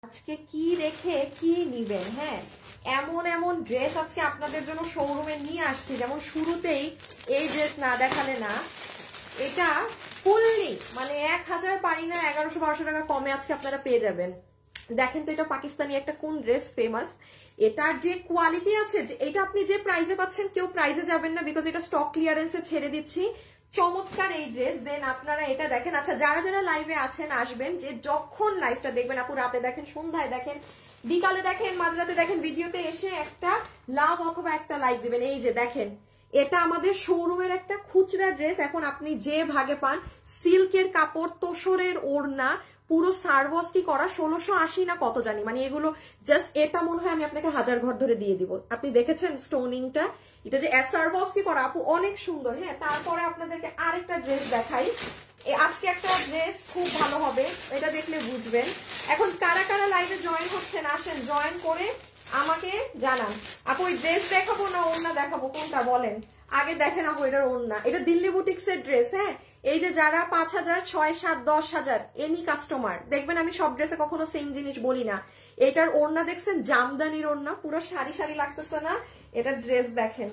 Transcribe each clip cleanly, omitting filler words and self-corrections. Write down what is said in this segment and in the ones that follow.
আজকে কি রেখে কি নিবেন। হ্যাঁ, এমন এমন ড্রেস আজকে আপনাদের জন্য শোরুমে নিয়ে আসছি, যেমন শুরুতেই এই ড্রেস না দেখালে না, এটা ফুললি মানে 1000 পারি না 1100-1200 টাকা কমে আজকে আপনারা পেয়ে যাবেন। দেখেন তো এটা পাকিস্তানি একটা কোন ড্রেস ফেমাস, এটার যে কোয়ালিটি আছে, এটা আপনি যে প্রাইসে পাচ্ছেন কেউ প্রাইসে যাবেন না, বিকজ এটা স্টক ক্লিয়ারেন্সে ছেড়ে দিচ্ছি। চমৎকার এই ড্রেস। দেন আপনারা এটা দেখেন। আচ্ছা, যারা যারা লাইভে আছেন আসবেন, যে যখন লাইভটা দেখবেন, আপু রাতে দেখেন, সন্ধ্যায় দেখেন, বিকালে দেখেন, মাঝরাতে দেখেন, ভিডিওতে এসে একটা লাভ অথবা একটা লাইক দিবেন। এই যে দেখেন, এটা আমাদের শোরুমের একটা খুচরা ড্রেস, এখন আপনি যে ভাগে পান। সিল্কের কাপড়, তোসরের ওড়না, পুরো সার্ভসকি করা, 1680 না কত জানি, মানে এগুলো জাস্ট এটা মনে হয় আমি আপনাকে 1000 ঘর ধরে দিয়ে দিব। আপনি দেখেছেন স্টোনিংটা, এটা যে সার্ভসকি করা আপু অনেক সুন্দর। হ্যাঁ, তারপরে আপনাদেরকে আরেকটা ড্রেস দেখাই। আজকে একটা ড্রেস খুব ভালো হবে, এটা দেখলে বুঝবেন। এখন কারা কারা লাইভে জয়েন হচ্ছেন আসেন, জয়েন করে আমাকে জানান। আপু ওই ড্রেস দেখাবো না ওড়না দেখাবো, কোনটা বলেন? আগে দেখেন আপু এটার ওড়না, এটা দিল্লি বুটিক্স এর ড্রেস। হ্যাঁ, এই যে যারা 5000, 6, 7, 10,000 এনি কাস্টমার দেখবেন, আমি সব ড্রেসে কখনো সেম জিনিস বলি না। এটার ওড়না দেখছেন, জামদানির ওড়না, পুরো শাড়ি শাড়ি লাগতেছে না? এটা ড্রেস দেখেন,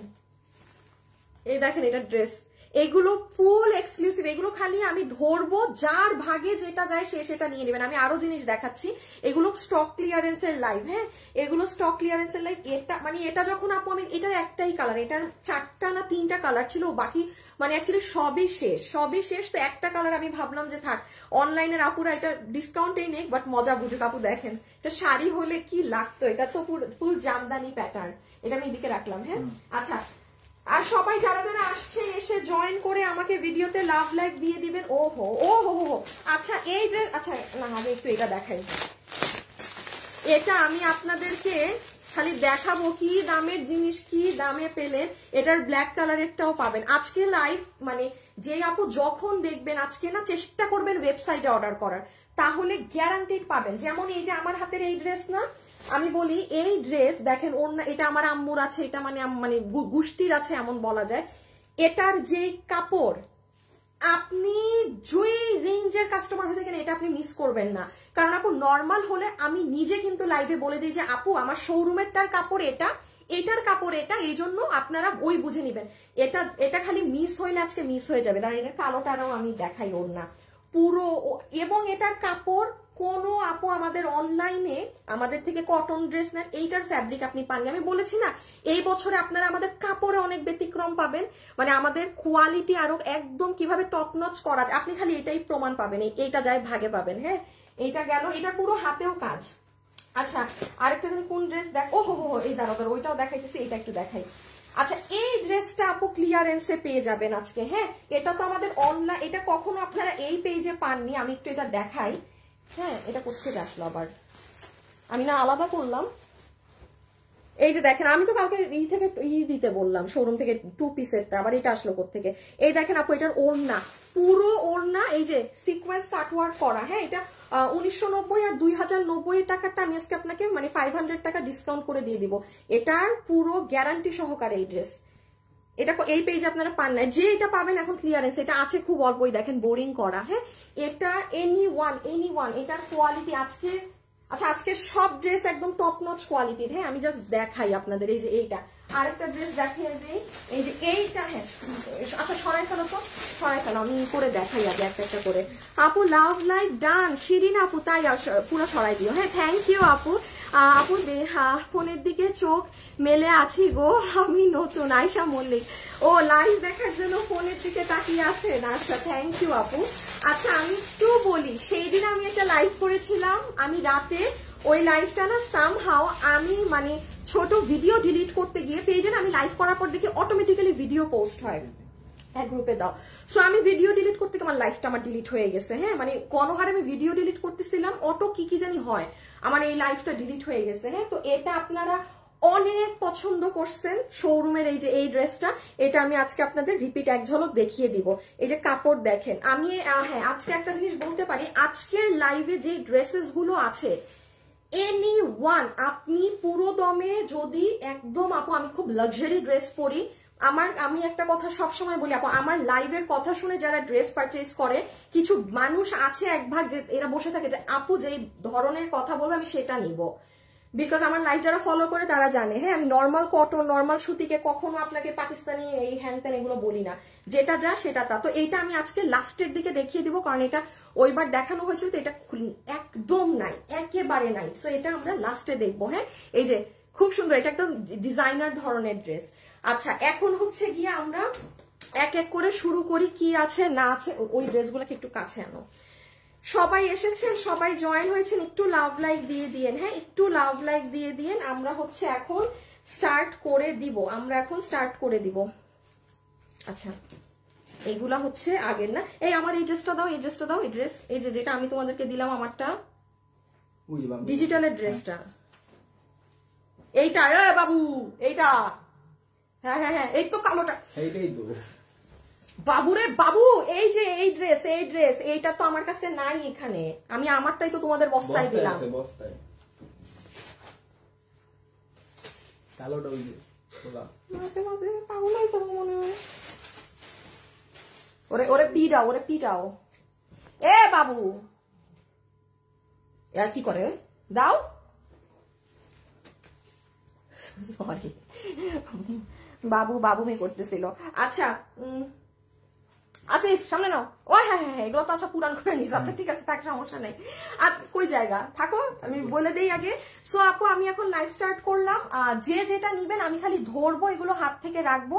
এই দেখেন এটা ড্রেস। এগুলো ফুল এক্সক্লুসিভ, এগুলো খালি আমি ধরবো, যার ভাগে যেটা যায় সে সেটা নিয়ে নেবেন। আমি আরো জিনিস দেখাচ্ছি, এগুলো স্টক ক্লিয়ারেন্সের লাইভ। হ্যাঁ, এগুলো স্টক ক্লিয়ারেন্সের লাইভ। এটা মানে এটা যখন আপু আমি, এটার একটাই কালার, এটার 4টা না 3টা কালার ছিল, বাকি মানে অ্যাকচুয়ালি সবই শেষ। তো একটা কালার আমি ভাবলাম যে থাক, অনলাইনের আপুরা এটা ডিসকাউন্টেই নেই, বাট মজা বুঝুক। আপু দেখেন, এটা শাড়ি হলে কি লাগতো, এটা তো ফুল জামদানি প্যাটার্ন। এটা আমি এদিকে রাখলাম। হ্যাঁ, আচ্ছা, আর সবাই যারা যারা আসছে এসে জয়েন করে আমাকে ভিডিওতে লাভ লাইক দিয়ে দিবেন। ওহো ওহো, আচ্ছা এই ড্রেস, আচ্ছা না আগে একটু এটা দেখাই। এটা আমি আপনাদেরকে খালি দেখাবো কি দামের জিনিস, কি দামে পেলেন। এটার ব্ল্যাক কালারেরটাও পাবেন আজকে লাইভ, মানে যে আপু যখন দেখবেন আজকে না, চেষ্টা করবেন ওয়েবসাইটে অর্ডার করার, তাহলে গ্যারান্টিড পাবেন। যেমন এই যে আমার হাতের এই ড্রেস না, আমি বলি এই ড্রেস দেখেন, ওড়না এটা আমার আম্মুর আছে, এটা মানে গোষ্ঠীর আছে এমন বলা যায়। এটার যে কাপড়, আপনি যেই রেঞ্জের কাস্টমার হতে গেলে এটা আপনি মিস করবেন না। কারণ আপু নর্মাল হলে আমি নিজে কিন্তু লাইভে বলে দিই যে আপু আমার শোরুমেরটার কাপড় এটা, এটার কাপড় এটা, এই জন্য আপনারা ওই বুঝে নিবেন। এটা খালি মিস হইলে আজকে মিস হয়ে যাবে। দাঁড়িয়ে এটা কালোটারও আমি দেখাই ওড়না পুরো, এবং এটার কাপড় কোন আপু আমাদের অনলাইনে আমাদের থেকে কটন ড্রেস নেন, এইটার ফ্যাব্রিক আপনি পাননি। আমি বলেছি না, এই বছরে আপনারা আমাদের কাপড়ে অনেক ব্যতিক্রম পাবেন, মানে আমাদের কোয়ালিটি আরো একদম কিভাবে টপ নচ করা যায়, আপনি খালি এটাই প্রমাণ পাবেন, এইটা যায় ভাগে পাবেন। হ্যাঁ, এইটা গেল, এটা পুরো হাতেও কাজ। আচ্ছা, আরেকটা জানি কোন ড্রেস দেখ, ও হো, এই দাঁড়াও, ওইটাও দেখাইতেছি, এটা একটু দেখাই। আচ্ছা, এই ড্রেসটা আপু ক্লিয়ারেন্সে পেয়ে যাবেন আজকে। হ্যাঁ, এটা তো আমাদের অনলাইন, এটা কখনো আপনারা এই পেজে পাননি। আমি একটু এটা দেখাই। হ্যাঁ, এটা কোথেকে আসলো আবার, আমি না আলাদা করলাম। এই যে দেখেন, আমি তো কালকে থেকে দিতে বললাম শোরুম থেকে 2 পিসেরটা, আবার এটা আসলো কোথেকে? এই দেখেন আপু, এটার ওড়না, পুরো ওড়না এই যে সিকোয়েন্স কাটওয়ার্ক করা। হ্যাঁ, এটা 1990 আর 2090 টাকাটা আমি আজকে আপনাকে মানে 500 টাকা ডিসকাউন্ট করে দিয়ে দিব। এটার পুরো গ্যারান্টি সহকারে এই ড্রেস, এটা এই পেজে আপনারা পান না। যে এটা পাবেন এখন ক্লিয়ারেন্স, এটা আছে খুব অল্পই, দেখেন বোরিং করা। হ্যাঁ, এটা এনি ওয়ান, এটার কোয়ালিটি আজকে, আচ্ছা আজকে সব ড্রেস একদম টপ নচ কোয়ালিটির। হ্যাঁ, আমি জাস্ট দেখাই আপনাদের। এই যে এইটা, আরেকটা ড্রেস দেখিয়ে দিই, এই যে এইটা। হ্যাঁ, আচ্ছা সরাই ফেলো তো, সরাই ফেলো, আমি করে দেখাই আগে একটা একটা করে। আপু লাভ লাইক ডান, শিরিন আপু তাই পুরো সরাই দিও। হ্যাঁ, থ্যাংক ইউ আপু। আপু ফোনের দিকে চোখ মেলে আছি গো, আমি নতুন। আয়শা মল্লিক, ও লাইভ দেখার জন্য ফোনের দিকে তাকিয়ে আছেন। আচ্ছা, থ্যাংক ইউ আপু। আচ্ছা, আমি একটু বলি, সেই দিন আমি একটা লাইভ করেছিলাম, আমি রাতে ওই লাইভটা না সামহাও আমি মানে ছোট ভিডিও ডিলিট করতে গিয়ে পেজে না, আমি লাইভ করার পর দেখি অটোমেটিক্যালি ভিডিও পোস্ট হয়, এক গ্রুপে দাও। সো আমি ভিডিও ডিলিট করতে গিয়ে আমার লাইফটা আমার ডিলিট হয়ে গেছে। হ্যাঁ, মানে গণহারে আমি ভিডিও ডিলিট করতেছিলাম, অটো কি জানি হয়, আমার এই লাইফটা ডিলিট হয়ে গেছে। হ্যাঁ, তো এটা আপনারা অনেক পছন্দ করছেন শোরুমের এই যে এই ড্রেসটা, এটা আমি আজকে আপনাদের রিপিট এক ঝলক দেখিয়ে দিব। এই যে কাপড় দেখেন, আমি হ্যাঁ আজকে একটা জিনিস বলতে পারি, আজকের লাইভে যে ড্রেসেস গুলো আছে এনি ওয়ান, আপনি পুরো দমে যদি একদম আপু আমি খুব লাক্সারি ড্রেস পরি, আমি একটা কথা সবসময় বলি আপু, আমার লাইভের কথা শুনে যারা ড্রেস পারচেজ করে, কিছু মানুষ আছে এক ভাগ যে এরা বসে থাকে যে আপু যেই ধরনের কথা বলবে আমি সেটা নিব, বিকজ আমার লাইভ যারা ফলো করে তারা জানে, হ্যাঁ আমি নর্মাল কটন নর্মাল সুতিকে কখনো আপনাকে পাকিস্তানি এই হ্যান ত্যান এগুলো বলি না, যেটা যা সেটা তা। তো এইটা আমি আজকে লাস্টের দিকে দেখিয়ে দিব, কারণ এটা ওইবার দেখানো হয়েছিল তো এটা একদম নাই, একেবারে নাই। সো এটা আমরা লাস্টে দেখবো। হ্যাঁ এই যে খুব সুন্দর, এটা একদম ডিজাইনার ধরনের ড্রেস। আচ্ছা এখন হচ্ছে গিয়ে আমরা এক এক করে শুরু করি, কি আছে না আছে। ওই ড্রেসগুলোকে একটু কাছে আনো। সবাই এসেছেন, সবাই জয়েন হয়েছেন, একটু লাভ লাইক দিয়ে দিয়েন। হ্যাঁ একটু লাভ লাইক দিয়ে দিয়েন। আমরা হচ্ছে এখন স্টার্ট করে দিব, আচ্ছা এইগুলা হচ্ছে আগের না, এই আমার এই ড্রেসটা দাও, এই ড্রেসটা দাও, এই ড্রেস এই যে যেটা আমি তোমাদেরকে দিলাম আমারটা ডিজিটালের ড্রেসটা, এইটা বাবু এইটা, হ্যাঁ হ্যাঁ হ্যাঁ এই তো কালোটা, এইটাই তো বাবুরে বাবু। এই যে এই ড্রেস এইটা তো আমার কাছে নাই এখানে, আমি আমারটাই তো তোমাদের বস্তায় দিলাম। কালোটা ওই যে মাঝে মাঝে পাগল হয়ে যাবো মনে হয়। ওরে পিটাও এ বাবু, এর কি করে দাও, সরি বাবু মে করতেছিল। আচ্ছা আসিফ সামনে নাও। ও হ্যাঁ হ্যাঁ হ্যাঁ এগুলো তো আচ্ছা পুরান করে নিস। আচ্ছা ঠিক আছে থাক, সমস্যা নেই। আর কই জায়গা থাকো আমি বলে দেই আগে। সো আপু আমি এখন লাইভ স্টার্ট করলাম। যে যেটা নিবেন আমি খালি ধরবো, এগুলো হাত থেকে রাখবো,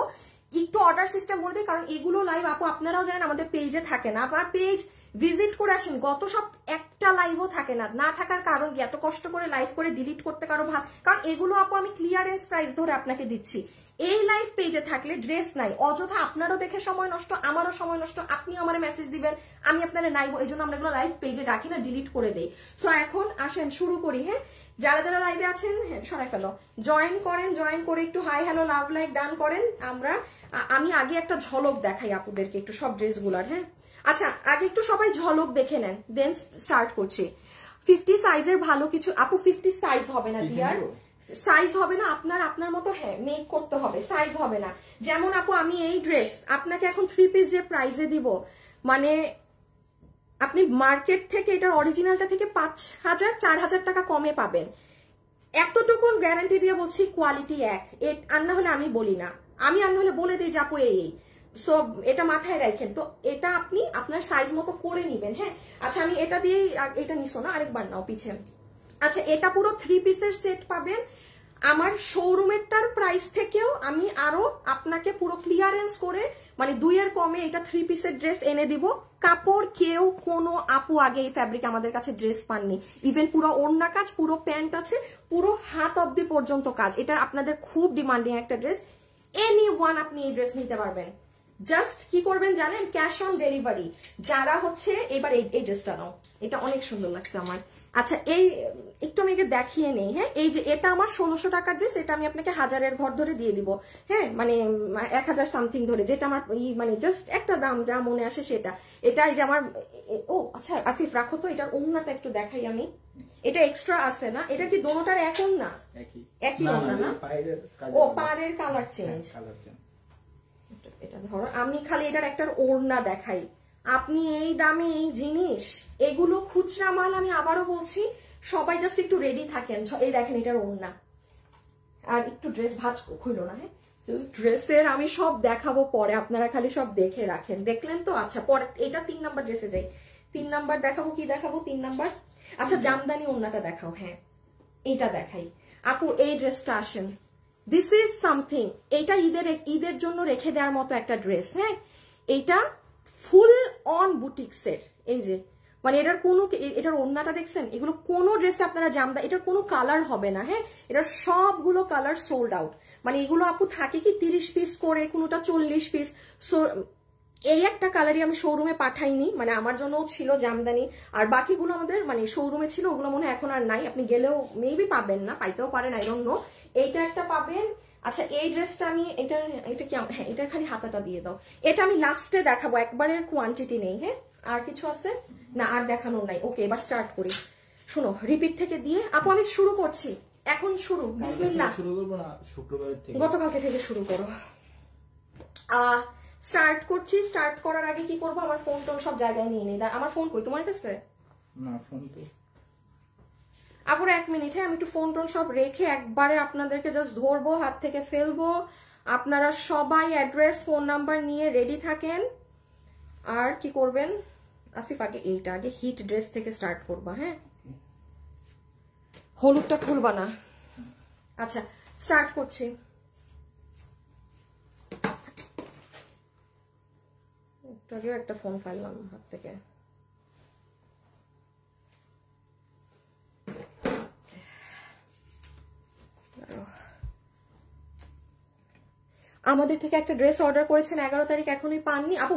একটু অর্ডার সিস্টেম বলতে, কারণ এগুলো লাইভ আপু আপনারাও জানেন আমাদের পেজে থাকে না। আপনার পেজ ভিজিট করে আসেন, গত সব একটা লাইভও থাকে না থাকার কারণ কি, এত কষ্ট করে লাইভ করে ডিলিট করতে কারো কারণ এগুলো আপু আমি ক্লিয়ারেন্স প্রাইস ধরে আপনাকে দিচ্ছি। এই লাইভ পেজে থাকলে ড্রেস নাই, অযথা আপনারও দেখে সময় নষ্ট, আমারও সময় নষ্ট, আপনি আমার মেসেজ দিবেন আমি আপনারা নাইবো, এই জন্য আমরা এগুলো লাইভ পেজে রাখি না, ডিলিট করে দেই। সো এখন আসেন শুরু করি। হ্যাঁ যারা যারা লাইভে আছেন সরাই ফেলো, জয়েন করে একটু hi hello love like done করেন। আমি আগে একটা ঝলক দেখাই আপুদেরকে একটু সব ড্রেসগুলার। হ্যাঁ আচ্ছা আগে একটু সবাই ঝলক দেখে নেন, দেন স্টার্ট করছি। 50 সাইজের ভালো কিছু আপু, 50 সাইজ হবে না ডিয়ার, সাইজ হবে না আপনার মতো, হ্যাঁ মেক করতে হবে, সাইজ হবে না। যেমন আপু আমি এই ড্রেস আপনাকে এখন 3 পিস যে প্রাইসে দিব, মানে আপনি মার্কেট থেকে এটার অরিজিনালটা থেকে 5000-4000 টাকা কমে পাবেন, এতটুকু গ্যারান্টি দিয়ে বলছি। কোয়ালিটি এক, আর না হলে আমি বলি না, আমি আর না হলে বলে দিই যে আপু এই সো এটা মাথায় রাখেন। তো এটা আপনি আপনার সাইজ মতো করে নিবেন। হ্যাঁ আচ্ছা আমি এটা দিয়ে, এটা নিছো না আরেকবার নাও পিছে। আচ্ছা এটা পুরো 3 পিসের সেট পাবেন। আমার শোরুমেরটার প্রাইস থেকেও আমি আরো আপনাকে পুরো ক্লিয়ারেন্স করে, মানে 2 এর কমে এটা 3 পিসের ড্রেস এনে দিব। কাপড় কেউ কোনো আপু আগে এই ফ্যাব্রিক আমাদের কাছে ড্রেস পাননি, ইভেন পুরো ওড়না কাজ, পুরো প্যান্ট আছে, পুরো হাত অব্দি পর্যন্ত কাজ। এটা আপনাদের খুব ডিমান্ডিং একটা ড্রেস, এনি ওয়ান আপনি এই ড্রেস নিতে পারবেন। জাস্ট কি করবেন জানেন, ক্যাশ অন ডেলিভারি। যারা হচ্ছে এবার এই ড্রেসটা নাও, এটা অনেক সুন্দর লাগছে আমার। আচ্ছা এই একটু আমি দেখিয়ে নেই। হ্যাঁ এই যে এটা আমার 1600 টাকার ড্রেস, এটা আমি আপনাকে 1000-এর ঘর ধরে দিয়ে দিব। হ্যাঁ মানে 1000 সামথিং ধরে, যেটা আমার মানে জাস্ট একটা দাম যা মনে আসে সেটা। এটা এই যে আমার, ও আচ্ছা আসিফ রাখো তো, এটার ওড়নাটা একটু দেখাই আমি। এটা এক্সট্রা আছে না, এটা কি দোনোটার এক ওড়না? একই ওড়না না? ও পাড়ের কালার চেঞ্জ। এটা ধরো আমি খালি এটার একটা ওড়না দেখাই, আপনি এই দামে এই জিনিস, এগুলো খুচরা মাল। আমি আবারও বলছি সবাই জাস্ট একটু রেডি থাকেন। এই দেখেন এটার ওড়না, আর একটু ড্রেস ভাঁজ খুইলো না। হ্যাঁ ড্রেসের আমি সব দেখাবো পরে, আপনারা খালি সব দেখে রাখেন। দেখলেন তো? আচ্ছা পরে এটা 3 নাম্বার ড্রেসে যাই। 3 নাম্বার দেখাবো, কি দেখাবো 3 নাম্বার? আচ্ছা জামদানি ওড়নাটা দেখাও। হ্যাঁ এটা দেখাই আপু, এই ড্রেসটা আসেন, দিস ইজ সামথিং। এইটা ঈদের জন্য রেখে দেওয়ার মতো একটা ড্রেস। হ্যাঁ এইটা ফুল অন বুটিক্সের, এই যে মানে এটার ওড়নাটা দেখছেন, এগুলো কোনো ড্রেসে আপনারা এটার কোনো কালার হবে না। হ্যাঁ এটার সবগুলো কালার সোল্ড আউট। মানে এগুলো আপু থাকে কি 30 পিস করে, কোনোটা 40 পিস। এই একটা কালারই আমি শোরুমে পাঠাইনি, মানে আমার জন্যও ছিল জামদানি, আর বাকিগুলো আমাদের মানে শোরুমে ছিল, ওগুলো মনে হয় এখন আর নাই। আপনি গেলেও মেবি পাবেন না, পাইতেও পারেন, আই ডোন্ট নো। এইটা একটা পাবেন। আচ্ছা এই ড্রেসটা আমি এটা কি, হ্যাঁ এটার খালি হাতাটা দিয়ে দাও। এটা আমি লাস্টে দেখাবো, একবারের কোয়ান্টিটি নেই। হ্যাঁ আর কিছু আছে না? আর দেখানোর নাই। ওকে এবার স্টার্ট করি। শুনো রিপিট থেকে দিয়ে আপু আমি শুরু করছি এখন। শুরু বিসমিল্লাহ। শুরু করব না শুক্রবার থেকে, গতকালকে থেকে শুরু করো। স্টার্ট করছি। স্টার্ট করার আগে কি করবো, আমার ফোন টোন সব জায়গায় নিয়ে নিই। আমার ফোন কই, তোমার কাছে? না, ফোন তো আপুর 1 মিনিট, হ্যাঁ আমি একটু ফোন টোন সব রেখে একবারে আপনাদেরকে জাস্ট ধরবো, হাত থেকে ফেলবো। আপনারা সবাই অ্যাড্রেস ফোন নাম্বার নিয়ে রেডি থাকেন। আর কি করবেন আসিফ, আগে এইটা আগে হিট ড্রেস থেকে স্টার্ট করবা, হ্যাঁ হলুদটা খুলবা না। আচ্ছা স্টার্ট করছি। একটু আগেও একটা ফোন ফাইলাম হাত থেকে। আমাদের থেকে একটা ড্রেস অর্ডার করেছেন 11 তারিখ, এখনই পাননি আপু।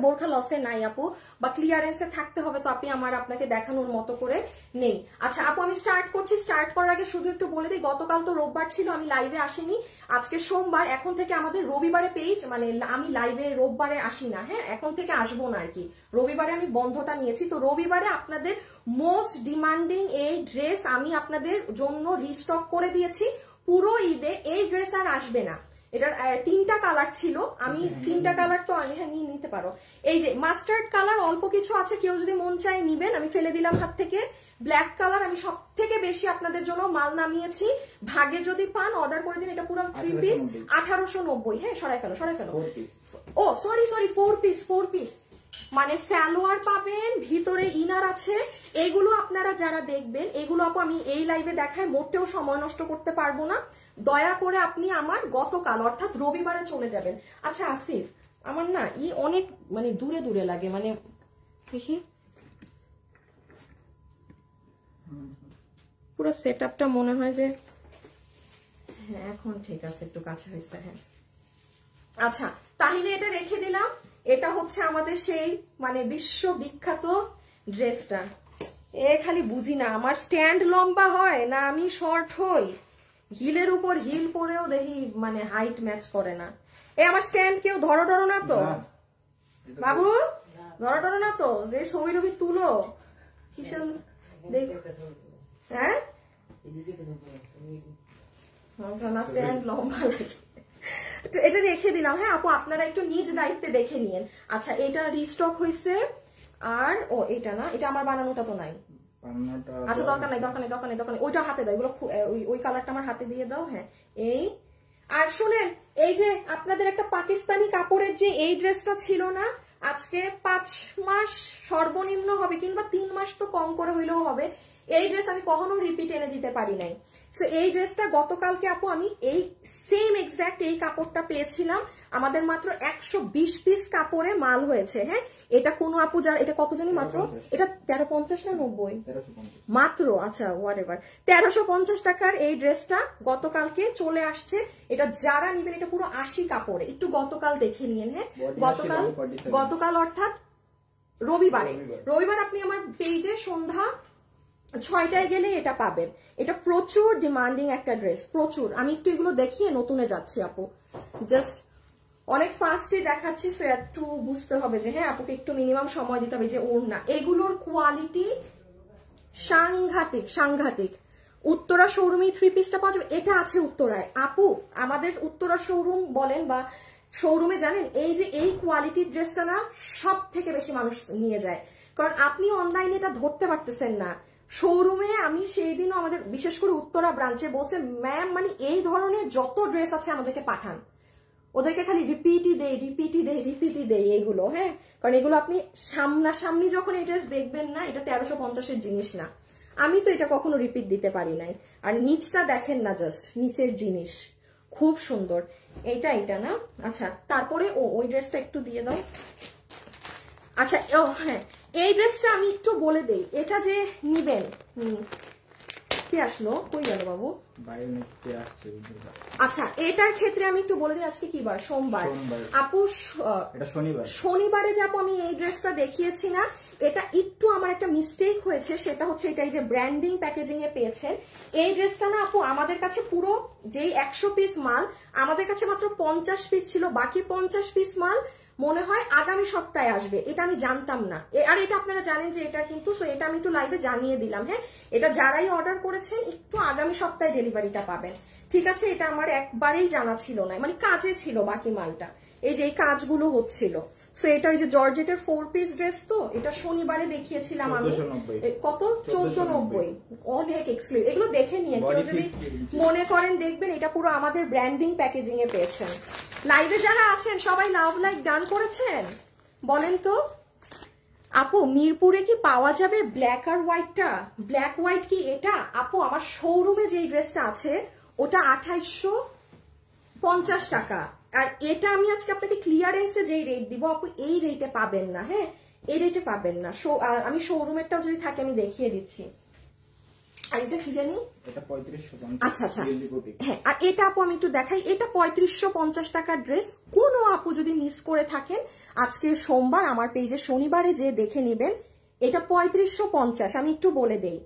বোরখা লসে নাই আপু, বা ক্লিয়ারেন্সে থাকতে হবে, তো আপনি আপনাকে দেখানোর মতো করে নেই। আচ্ছা আপু আমি স্টার্ট করছি। স্টার্ট করার আগে শুধু একটু বলে দিই, গতকাল তো রোববার ছিল, আমি লাইভে আসিনি। আজকে সোমবার, এখন থেকে আমাদের রবিবারে পেজ, মানে আমি লাইভে রোববারে আসি না, হ্যাঁ এখন থেকে আসবো না আর কি। রবিবারে আমি বন্ধটা নিয়েছি, তো রবিবারে আপনাদের মোস্ট ডিমান্ডিং এই ড্রেস আমি আপনাদের জন্য রিস্টক করে দিয়েছি। পুরো ঈদে এই ড্রেস আর আসবে না। এটার 3টা কালার ছিল, আমি 3টা কালার তো আমি হ্যাঁ নিয়ে নিতে পারো। এই যে মাস্টার্ড কালার অল্প কিছু আছে, কেউ যদি মন চায় নিবেন, আমি ফেলে দিলাম হাত থেকে। ব্ল্যাক কালার আমি সব থেকে বেশি আপনাদের জন্য মাল নামিয়েছি, ভাগে যদি পান অর্ডার করে দিন। এটা পুরো 3 পিস 1890, হ্যাঁ সরাই ফেলো সরাই ফেলো। ও সরি 4 পিস, মানে সালোয়ার পাবেন, ভিতরে ইনার আছে। এগুলো আপনারা যারা দেখবেন, এগুলো আপু আমি এই লাইভে দেখায় মোটেও সময় নষ্ট করতে পারবো না। দয়া করে আপনি আমার গতকাল অর্থাৎ রবিবারে চলে যাবেন। আচ্ছা আসিফ, আমার না অনেক মানে দূরে দূরে লাগে, মানে দেখি পুরো সেটআপটা মনে হয় যে হ্যাঁ এখন ঠিক আছে, একটু কাছে হয়েছে, হ্যাঁ আচ্ছা তাহলে এটা রেখে দিলাম। এটা হচ্ছে আমাদের সেই মানে বিশ্ববিখ্যাত ড্রেসটা। খালি বুঝি না আমার স্ট্যান্ড লম্বা হয় না আমি শর্ট হই, হিলের উপর হিল পরেও দেখি মানে হাইট ম্যাচ করে না। আমার স্ট্যান্ড কেউ ধরো না তো বাবু, ধরো না তো, যে ছবি টবি তুলো কিসের হ্যাঁ স্ট্যান্ড লম্বা লাগে। তো এটা রেখে দিলাম, হ্যাঁ আপু আপনারা একটু নিজ দায়িত্বে দেখে নিয়েন। আচ্ছা এটা রিস্টক হয়েছে। আর ও এটা না, এটা আমার বানানোটা তো নাই। আচ্ছা দরকার নাই ওইটা হাতে দাও, এগুলো ওই কালারটা আমার হাতে দিয়ে দাও। হ্যাঁ এই আর শুনেন, এই যে আপনাদের একটা পাকিস্তানি কাপড়ের যে এই ড্রেসটা ছিল না, আজকে 5 মাস সর্বনিম্ন হবে, কিংবা 3 মাস তো কম করে হইলেও হবে। এই ড্রেস আমি কখনো রিপিট এনে দিতে পারি নাই। সো এই ড্রেসটা গতকালকে আপু আমি এই সেম এক্সাক্ট এই কাপড়টা পেয়েছিলাম, আমাদের মাত্র 120 পিস কাপড়ে মাল হয়েছে। হ্যাঁ এটা কোন আপু যার, এটা কত জানি মাত্র, এটা 1350 না 90 মাত্র, আচ্ছা হোয়াট এভার, 1350 টাকার এই ড্রেসটা গতকালকে চলে আসছে। এটা যারা নিবেন, এটা পুরো 80 কাপড়ে, একটু গতকাল দেখে নিয়েন। হ্যাঁ গতকাল অর্থাৎ রবিবার আপনি আমার পেজে সন্ধ্যা 6টায় গেলে এটা পাবেন। এটা প্রচুর ডিমান্ডিং একটা ড্রেস, প্রচুর। আমি একটু এগুলো দেখিয়ে নতুনে যাচ্ছি আপু, জাস্ট অনেক ফাস্টে দেখাচ্ছি, সো একটু বুঝতে হবে যে হ্যাঁ আপুকে একটু মিনিমাম সময় দিতে হবে। যে ওড়না, এগুলোর কোয়ালিটি সাংঘাতিক। উত্তরা শোরুমে 3 পিসটা পাওয়া যাবে, এটা আছে উত্তরায় আপু। আমাদের উত্তরা শোরুম বলেন বা শোরুমে জানেন, এই যে এই কোয়ালিটির ড্রেসটা না সব থেকে বেশি মানুষ নিয়ে যায়, কারণ আপনি অনলাইনে এটা ধরতে পারতেছেন না। শোরুমে আমি সেই দিনও আমাদের বিশেষ করে উত্তরা ব্রাঞ্চে বসে, ম্যাম মানে এই ধরনের যত ড্রেস আছে আমাদেরকে পাঠান, ওদেরকে খালি রিপিটই দেই এইগুলো। হ্যাঁ কারণ এগুলো আপনি সামনাসামনি যখন এই ড্রেস দেখবেন না, এটা 1350-এর জিনিস না। আমি তো এটা কখনো রিপিট দিতে পারি নাই। আর নিচটা দেখেন না, জাস্ট নিচের জিনিস খুব সুন্দর। এটা না, আচ্ছা তারপরে ওই ড্রেসটা একটু দিয়ে দাও। আচ্ছা হ্যাঁ এই ড্রেসটা আমি একটু বলে দেই, এটা যে নিবেন, কে আসলো, কই গেল বাবু? আচ্ছা এটার ক্ষেত্রে আমি একটু বলে দিই, আজকে কি বার? সোমবার আপু, শনিবারে যাবো আমি এই ড্রেসটা দেখিয়েছি না, এটা একটু আমার একটা মিস্টেক হয়েছে, সেটা হচ্ছে এটাই যে ব্র্যান্ডিং প্যাকেজিং এ পেয়েছেন এই ড্রেসটা না আপু, আমাদের কাছে পুরো যেই 100 পিস মাল আমাদের কাছে মাত্র 50 পিস ছিল, বাকি 50 পিস মাল মনে হয় আগামী সপ্তাহে আসবে। এটা আমি জানতাম না, আর এটা আপনারা জানেন যে এটা কিন্তু, সো এটা আমি একটু লাইভে জানিয়ে দিলাম। হ্যাঁ এটা যারাই অর্ডার করেছেন একটু আগামী সপ্তাহে ডেলিভারিটা পাবেন, ঠিক আছে? এটা আমার একবারেই জানা ছিল না, মানে কাজে ছিল বাকি মালটা। এই যে এই কাজগুলো হচ্ছিল। সো এটা ওই যে জর্জেটের 4 পিস ড্রেস, তো এটা শনিবারে দেখিয়েছিলাম আমি। কত? 1490। অনেক এক্সক্লুসিভ, এগুলো দেখে নিয়ে কেউ যদি মনে করেন দেখবেন, এটা পুরো আমাদের ব্র্যান্ডিং প্যাকেজিং এ পেয়েছেন। লাইভে যারা আছেন সবাই লাভ লাইক ডান করেছেন বলেন তো। আপু মিরপুরে কি পাওয়া যাবে ব্ল্যাক আর হোয়াইটটা? ব্ল্যাক হোয়াইট কি এটা? আপু আমার শোরুমে যে ড্রেসটা আছে ওটা 2850 টাকা, আর এটা আমি আজকে আপনাকে ক্লিয়ারেন্সে যেই রেট দিব আপু এই রেটে পাবেন না। হ্যাঁ, এই রেটে পাবেন না। আমি শোরুমেরটাও যদি থাকে আমি দেখিয়ে দিচ্ছি। আর এটা কি জানি, এটা 3550। আচ্ছা আচ্ছা, হ্যাঁ। আর এটা আপু আমি একটু দেখাই, এটা 3550 টাকার ড্রেস। কোনো আপু যদি মিস করে থাকেন আজকে সোমবার আমার পেজে শনিবারে যে দেখে নেবেন, এটা 3550। আমি একটু বলে দেই,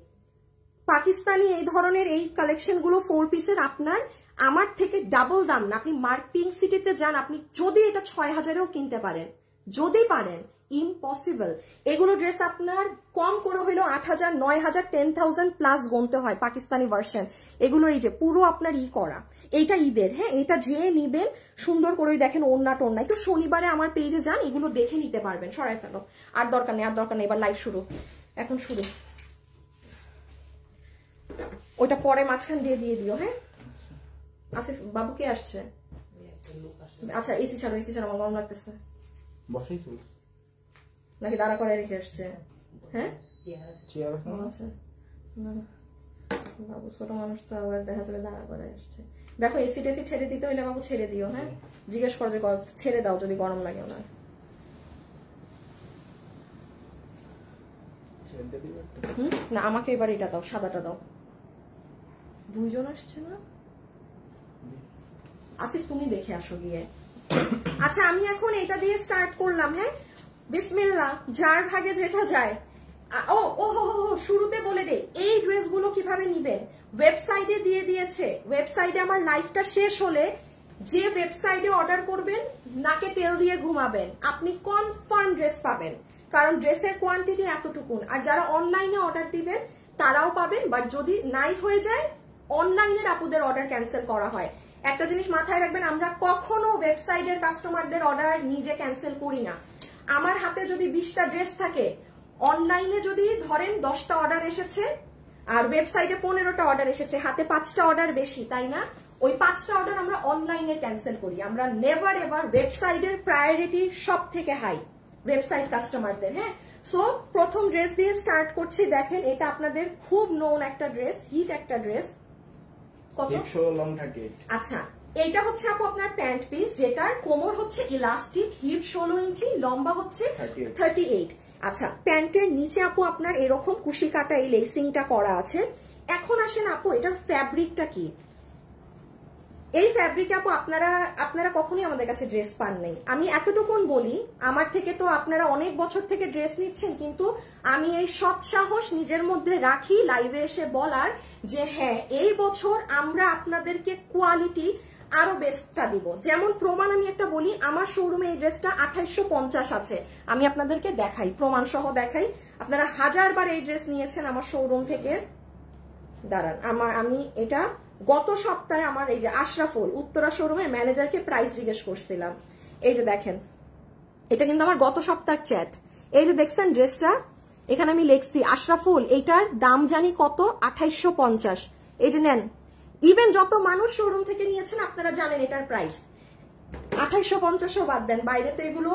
পাকিস্তানি এই ধরনের এই কালেকশন গুলো 4 পিসের আপনার আমার থেকে ডাবল দাম না। আপনি মার্ক পিঙ্ক সিটিতে যান, আপনি যদি এটা 6000-এও কিনতে পারেন, যদি পারেন, ইম্পসিবল। এগুলো ড্রেস আপনার কম করে হইলো 8000, 9000, 10,000 প্লাস গুনতে হয় পাকিস্তানি ভার্সন। এগুলো এই যে পুরো আপনার করা, এইটা ঈদের। হ্যাঁ, এটা যে নিবেন সুন্দর করে দেখেন ওড়না টোড়না। একটু শনিবারে আমার পেজে যান, এগুলো দেখে নিতে পারবেন। সরাই ফেলো, আর দরকার নেই, আর দরকার নেই। এবার লাইভ শুরু, এখন শুরু। ওইটা পরে মাঝখান দিয়ে দিও। হ্যাঁ, আসিফ বাবু কে আসছে? আচ্ছা, এসি ছাড়ো, এসি ছাড়ো, আমার গরম লাগতেছে। বসাইছো নাকি দাঁড়া করে রেখে আসছে? হ্যাঁ, আচ্ছা, বাবু ছোট মানুষ তো আবার দেখা যাবে দাঁড়া করে আসছে। দেখো এসি টেসি ছেড়ে দিতে হইলে বাবু ছেড়ে দিও। হ্যাঁ, জিজ্ঞেস করো যে ছেড়ে দাও যদি গরম লাগে না। না, আমাকে এবার এটা দাও, সাদাটা দাও। দুইজন আসছে না? আসিফ তুমি দেখে আসো গিয়ে। আচ্ছা, আমি এখন এটা দিয়ে স্টার্ট করলাম। হ্যাঁ, বিসমিল্লাহ, যার ভাগে যেটা যায়। ও শুরুতে বলে দে এই ড্রেসগুলো কিভাবে নিবেন। ওয়েবসাইটে দিয়ে দিয়েছে। ওয়েবসাইটে আমার লাইফটা শেষ হলে যে ওয়েবসাইটে অর্ডার করবেন নাকে তেল দিয়ে ঘুমাবেন, আপনি কনফার্ম ড্রেস পাবেন, কারণ ড্রেসের কোয়ান্টিটি এতটুকুন। আর যারা অনলাইনে অর্ডার দিবেন তারাও পাবেন, বাট যদি নাই হয়ে যায় অনলাইনের আপুদের অর্ডার ক্যান্সেল করা হয়। একটা জিনিস মাথায় রাখবেন, আমরা কখনো ওয়েবসাইটের কাস্টমারদের অর্ডার নিজে ক্যান্সেল করি না। আমার হাতে যদি 20টা ড্রেস থাকে, অনলাইনে যদি ধরেন 10টা অর্ডার এসেছে আর ওয়েবসাইটে 15টা অর্ডার এসেছে, হাতে 5টা অর্ডার বেশি, তাই না? ওই 5টা অর্ডার আমরা অনলাইনে ক্যান্সেল করি। আমরা নেভার এভার, ওয়েবসাইটের প্রায়োরিটি সব থেকে হাই ওয়েবসাইট কাস্টমারদের। হ্যাঁ, সো প্রথম ড্রেস দিয়ে স্টার্ট করছি। দেখেন এটা আপনাদের খুব নোন একটা ড্রেস, হিট একটা ড্রেস। আচ্ছা, এইটা হচ্ছে আপু আপনার প্যান্ট পিস, যেটার কোমর হচ্ছে ইলাস্টিক, হিপ 16 ইঞ্চি, লম্বা হচ্ছে 38। আচ্ছা, প্যান্টের নিচে আপু আপনার এরকম কুশি কাটা এই লেসিংটা করা আছে। এখন আসেন আপু এটার ফ্যাব্রিকটা কি। এই ফ্যাব্রিক আপু আপনারা কখনোই আমাদের কাছে ড্রেস পান নাই। আমি এতটুকুন বলি, আমার থেকে তো আপনারা অনেক বছর থেকে ড্রেস নিচ্ছেন, কিন্তু আমি এই সৎ সাহস নিজের মধ্যে রাখি লাইভে এসে বলার যে হ্যাঁ, এই বছর আমরা আপনাদেরকে কোয়ালিটি আরো বেস্টটা দিব। যেমন প্রমাণ আমি একটা বলি, আমার শোরুমে এই ড্রেসটা 2850 আছে। আমি আপনাদেরকে দেখাই, প্রমাণ সহ দেখাই। আপনারা 1000 বার এই ড্রেস নিয়েছেন আমার শোরুম থেকে। দাঁড়ান, আমি এটা গত সপ্তাহে আমার এই যে আশরাফুল উত্তরা শোরুমের ম্যানেজারকে প্রাইস জিজ্ঞেস করছিলাম। এই যে দেখেন, এটা কিন্তু আমার গত সপ্তাহের চ্যাট। এই যে দেখছেন ড্রেসটা, এখানে আমি লিখছি আশরাফুল এইটার দাম জানি কত, 2850। এই যে নেন, ইভেন যত মানুষ শোরুম থেকে নিয়েছেন আপনারা জানেন এটার প্রাইস 2850ও বাদ দেন। বাইরে তো এগুলো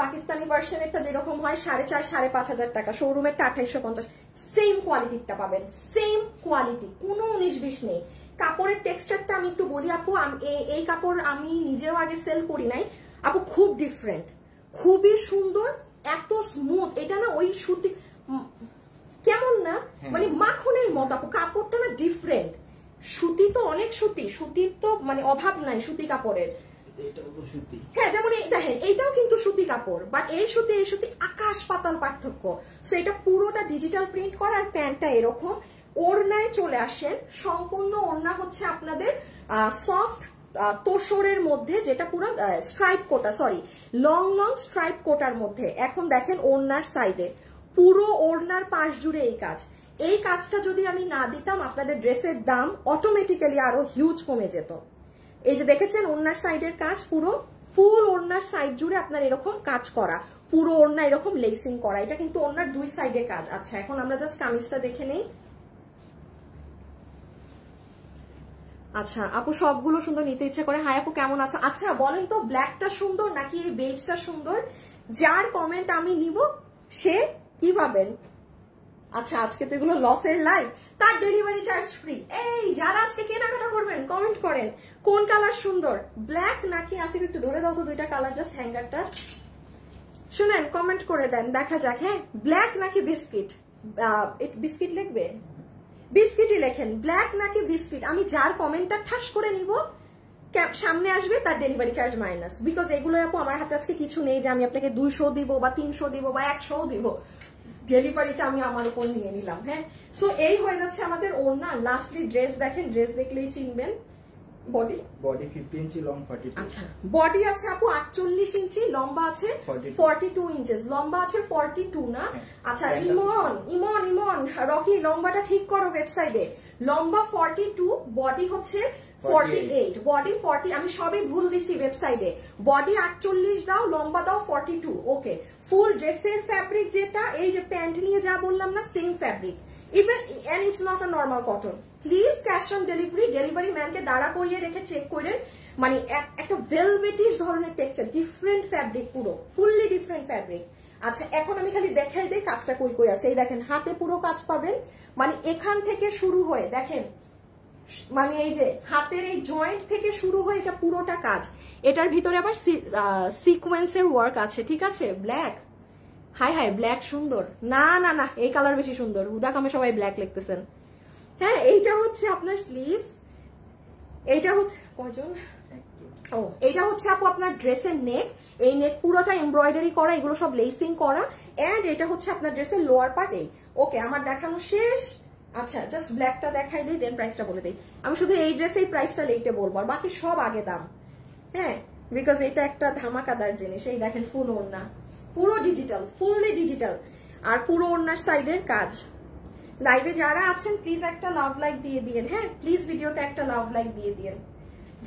পাকিস্তানি ভার্সনেরটা যেরকম হয় 4500, 5500 টাকা, শোরুমেরটা 2850। সেম কোয়ালিটিটা পাবেন, সেম কোয়ালিটি, কোনো 19-20 নেই। কাপড়ের টেক্সচারটা আমি একটু বলি আপু, এই কাপড় আমি নিজেও আগে সেল করি নাই আপু, খুব ডিফারেন্ট, খুবই সুন্দর, এত স্মুথ। এটা না ওই সুতি কেমন না, মানে মাখনের মতো আপু, কাপড়টা না ডিফারেন্ট। সুতি তো অনেক সুতি, সুতির তো মানে অভাব নাই সুতি কাপড়ের। হ্যাঁ, যেমন দেখেন এইটাও কিন্তু সুতি কাপড়, বাট এই সুতি আকাশ পাতাল পার্থক্য। সো এটা পুরোটা ডিজিটাল প্রিন্ট করা, আর প্যান্টটা এরকম। ওড়নায় চলে আসেন, সম্পূর্ণ ওড়না হচ্ছে আপনাদের সফট তোষরের মধ্যে, যেটা পুরো স্ট্রাইপ কোটা, সরি লং স্ট্রাইপ কোটার মধ্যে। এখন দেখেন ওড়নার সাইডে পুরো ওড়নার পাশ জুড়ে এই কাজ। এই কাজটা যদি আমি না দিতাম আপনাদের ড্রেসের দাম অটোমেটিক্যালি আরো হিউজ কমে যেত। এই যে দেখেছেন ওড়নার সাইডের কাজ পুরো ফুল ওড়নার সাইড জুড়ে আপনার এরকম কাজ করা, পুরো ওড়না এরকম লেসিং করা, এটা কিন্তু ওড়নার দুই সাইডে কাজ। আচ্ছা এখন আমরা জাস্ট কামিজটা দেখে নেই। আচ্ছা আপু সবগুলো সুন্দর, নিতে ইচ্ছা করে। হাই আপু কেমন আছো? আচ্ছা বলেন তো ব্ল্যাকটা সুন্দর নাকি এই বেজটা সুন্দর? যার কমেন্ট আমি নিব সে কি পাবেন? আচ্ছা আজকে তো এগুলো লসের লাইভ, তার ডেলিভারি চার্জ ফ্রি। এই যারা আজকে কেনাকাটা করবেন কমেন্ট করেন কোন কালার সুন্দর, ব্ল্যাক নাকি? আসিফ একটু ধরে দাও তো দুইটা কালার, জাস্ট হ্যাঙ্গারটা শুনেন, কমেন্ট করে দেন দেখা যাক। হ্যাঁ ব্ল্যাক নাকি বিস্কিট? বিস্কিট লিখবে, বিস্কিটই লেখেন, ব্ল্যাক নাকি বিস্কিট। আমি যার কমেন্টটা ঠাস করে নিব সামনে আসবে তার ডেলিভারি চার্জ মাইনাস, বিকজ এগুলো আপু আমার হাতে আজকে কিছু নেই যে আমি আপনাকে 200 দিব বা 300 দিব বা 100 দিব, ডেলিভারিটা আমি আমার উপর নিয়ে নিলাম। হ্যাঁ সো এই হয়ে যাচ্ছে আমাদের ওড়না। লাস্টলি ড্রেস দেখেন, ড্রেস দেখলেই চিনবেন। বডি 50 ইঞ্চি, লং 42। আচ্ছা বডি আছে আপু 48 ইঞ্চি, লম্বা আছে 42 ইঞ্চেস, লম্বা আছে 42 না? আচ্ছা ইমন ইমন ইমন রকি লম্বাটা ঠিক করো ওয়েবসাইটে, লম্বা 42, বডি হচ্ছে 48, বডি 40, আমি সবই ভুল দিছি ওয়েবসাইটে। বডি 48 দাও, লম্বা দাও 42। ওকে ফুল ড্রেসের ফ্যাব্রিক যেটা, এই যে প্যান্ট নিয়ে যা বললাম না same fabric, even and it's not a normal cotton. Please cash on delivery, delivery ম্যানকে দাঁড়া করিয়ে রেখে চেক করেন, মানে একটা ভেলভেটিশ ধরনের টেক্সচার, ডিফারেন্ট ফ্যাব্রিক, পুরো ফুললি ডিফারেন্ট ফ্যাব্রিক। আচ্ছা এখন আমি খালি দেখাই দেই কাজটা কই কই আছে। এই দেখেন হাতে পুরো কাজ পাবেন, মানে এখান থেকে শুরু হয়ে দেখেন, মানে এই যে হাতের এই জয়েন্ট থেকে শুরু হয়ে এটা পুরোটা কাজ। এটার ভিতরে আবার সিকোয়েন্সের ওয়ার্ক আছে, ঠিক আছে? ব্ল্যাক, হাই হাই ব্ল্যাক সুন্দর না? না না এই কালার বেশি সুন্দর, উদাক আমি সবাই ব্ল্যাক লিখতেছেন। হ্যাঁ এইটা হচ্ছে আপনার স্লিভস, এইটা হচ্ছে কয়জন, ও এটা হচ্ছে আপু আপনার ড্রেসের নেক, এই নেক পুরোটা এমব্রয়ডারি করা, এগুলো সব লেসিং করা, এন্ড এটা হচ্ছে আপনার ড্রেসের লোয়ার পার্ট। এই ওকে আমার দেখানো শেষ। আচ্ছা জাস্ট ব্ল্যাকটা দেখাই দিই, দেন প্রাইসটা বলে দিই। আমি শুধু এই ড্রেসের প্রাইসটা লেটে বলবো, আর বাকি সব আগে দাম। হ্যাঁ বিকজ এটা একটা ধামাকাদার জিনিস। এই দেখেন ফুল ওড়না, পুরো ডিজিটাল, ফুললি ডিজিটাল, আর পুরো ওড়নার সাইডের কাজ। লাইভে যারা আছেন প্লিজ একটা লাভ লাইক দিয়ে দিয়েন। হ্যাঁ প্লিজ ভিডিওতে একটা লাভ লাইক দিয়ে দিয়েন,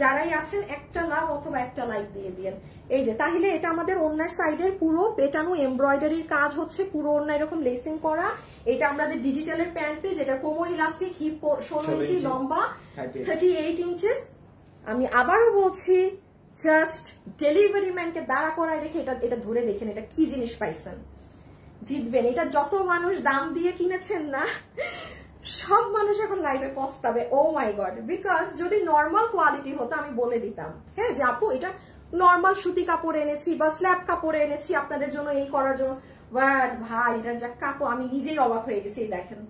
যারাই আছেন একটা লাভ অথবা একটা লাইক দিয়ে দিয়েন। এই যে তাহলে এটা আমাদের ওড়নার সাইডের পুরো পেটানো এমব্রয়ডারির কাজ হচ্ছে, পুরো ওড়না এরকম লেসিং করা। এটা আমাদের ডিজিটালের প্যান্ট পেজ, এটা কোমর ইলাস্টিক, হিপ 16 ইঞ্চি, লম্বা 38 ইঞ্চেস। আমি আবারও বলছি জাস্ট ডেলিভারি ম্যানকে দাঁড়া করায় রেখে এটা ধরে দেখেন এটা কি জিনিস পাইছেন, জিতবেন। এটা যত মানুষ দাম দিয়ে কিনেছেন না সব মানুষ এখন লাইভে পস্তাবে, ও মাই গড। বিকজ যদি নর্মাল কোয়ালিটি হতো আমি বলে দিতাম, হ্যাঁ যে আপু এটা নর্মাল সুতি কাপড় এনেছি বা স্ল্যাব কাপড় এনেছি আপনাদের জন্য এই করার জন্য, বাট ভাই এটার যা কাপড় আমি নিজেই অবাক হয়ে গেছি। দেখেন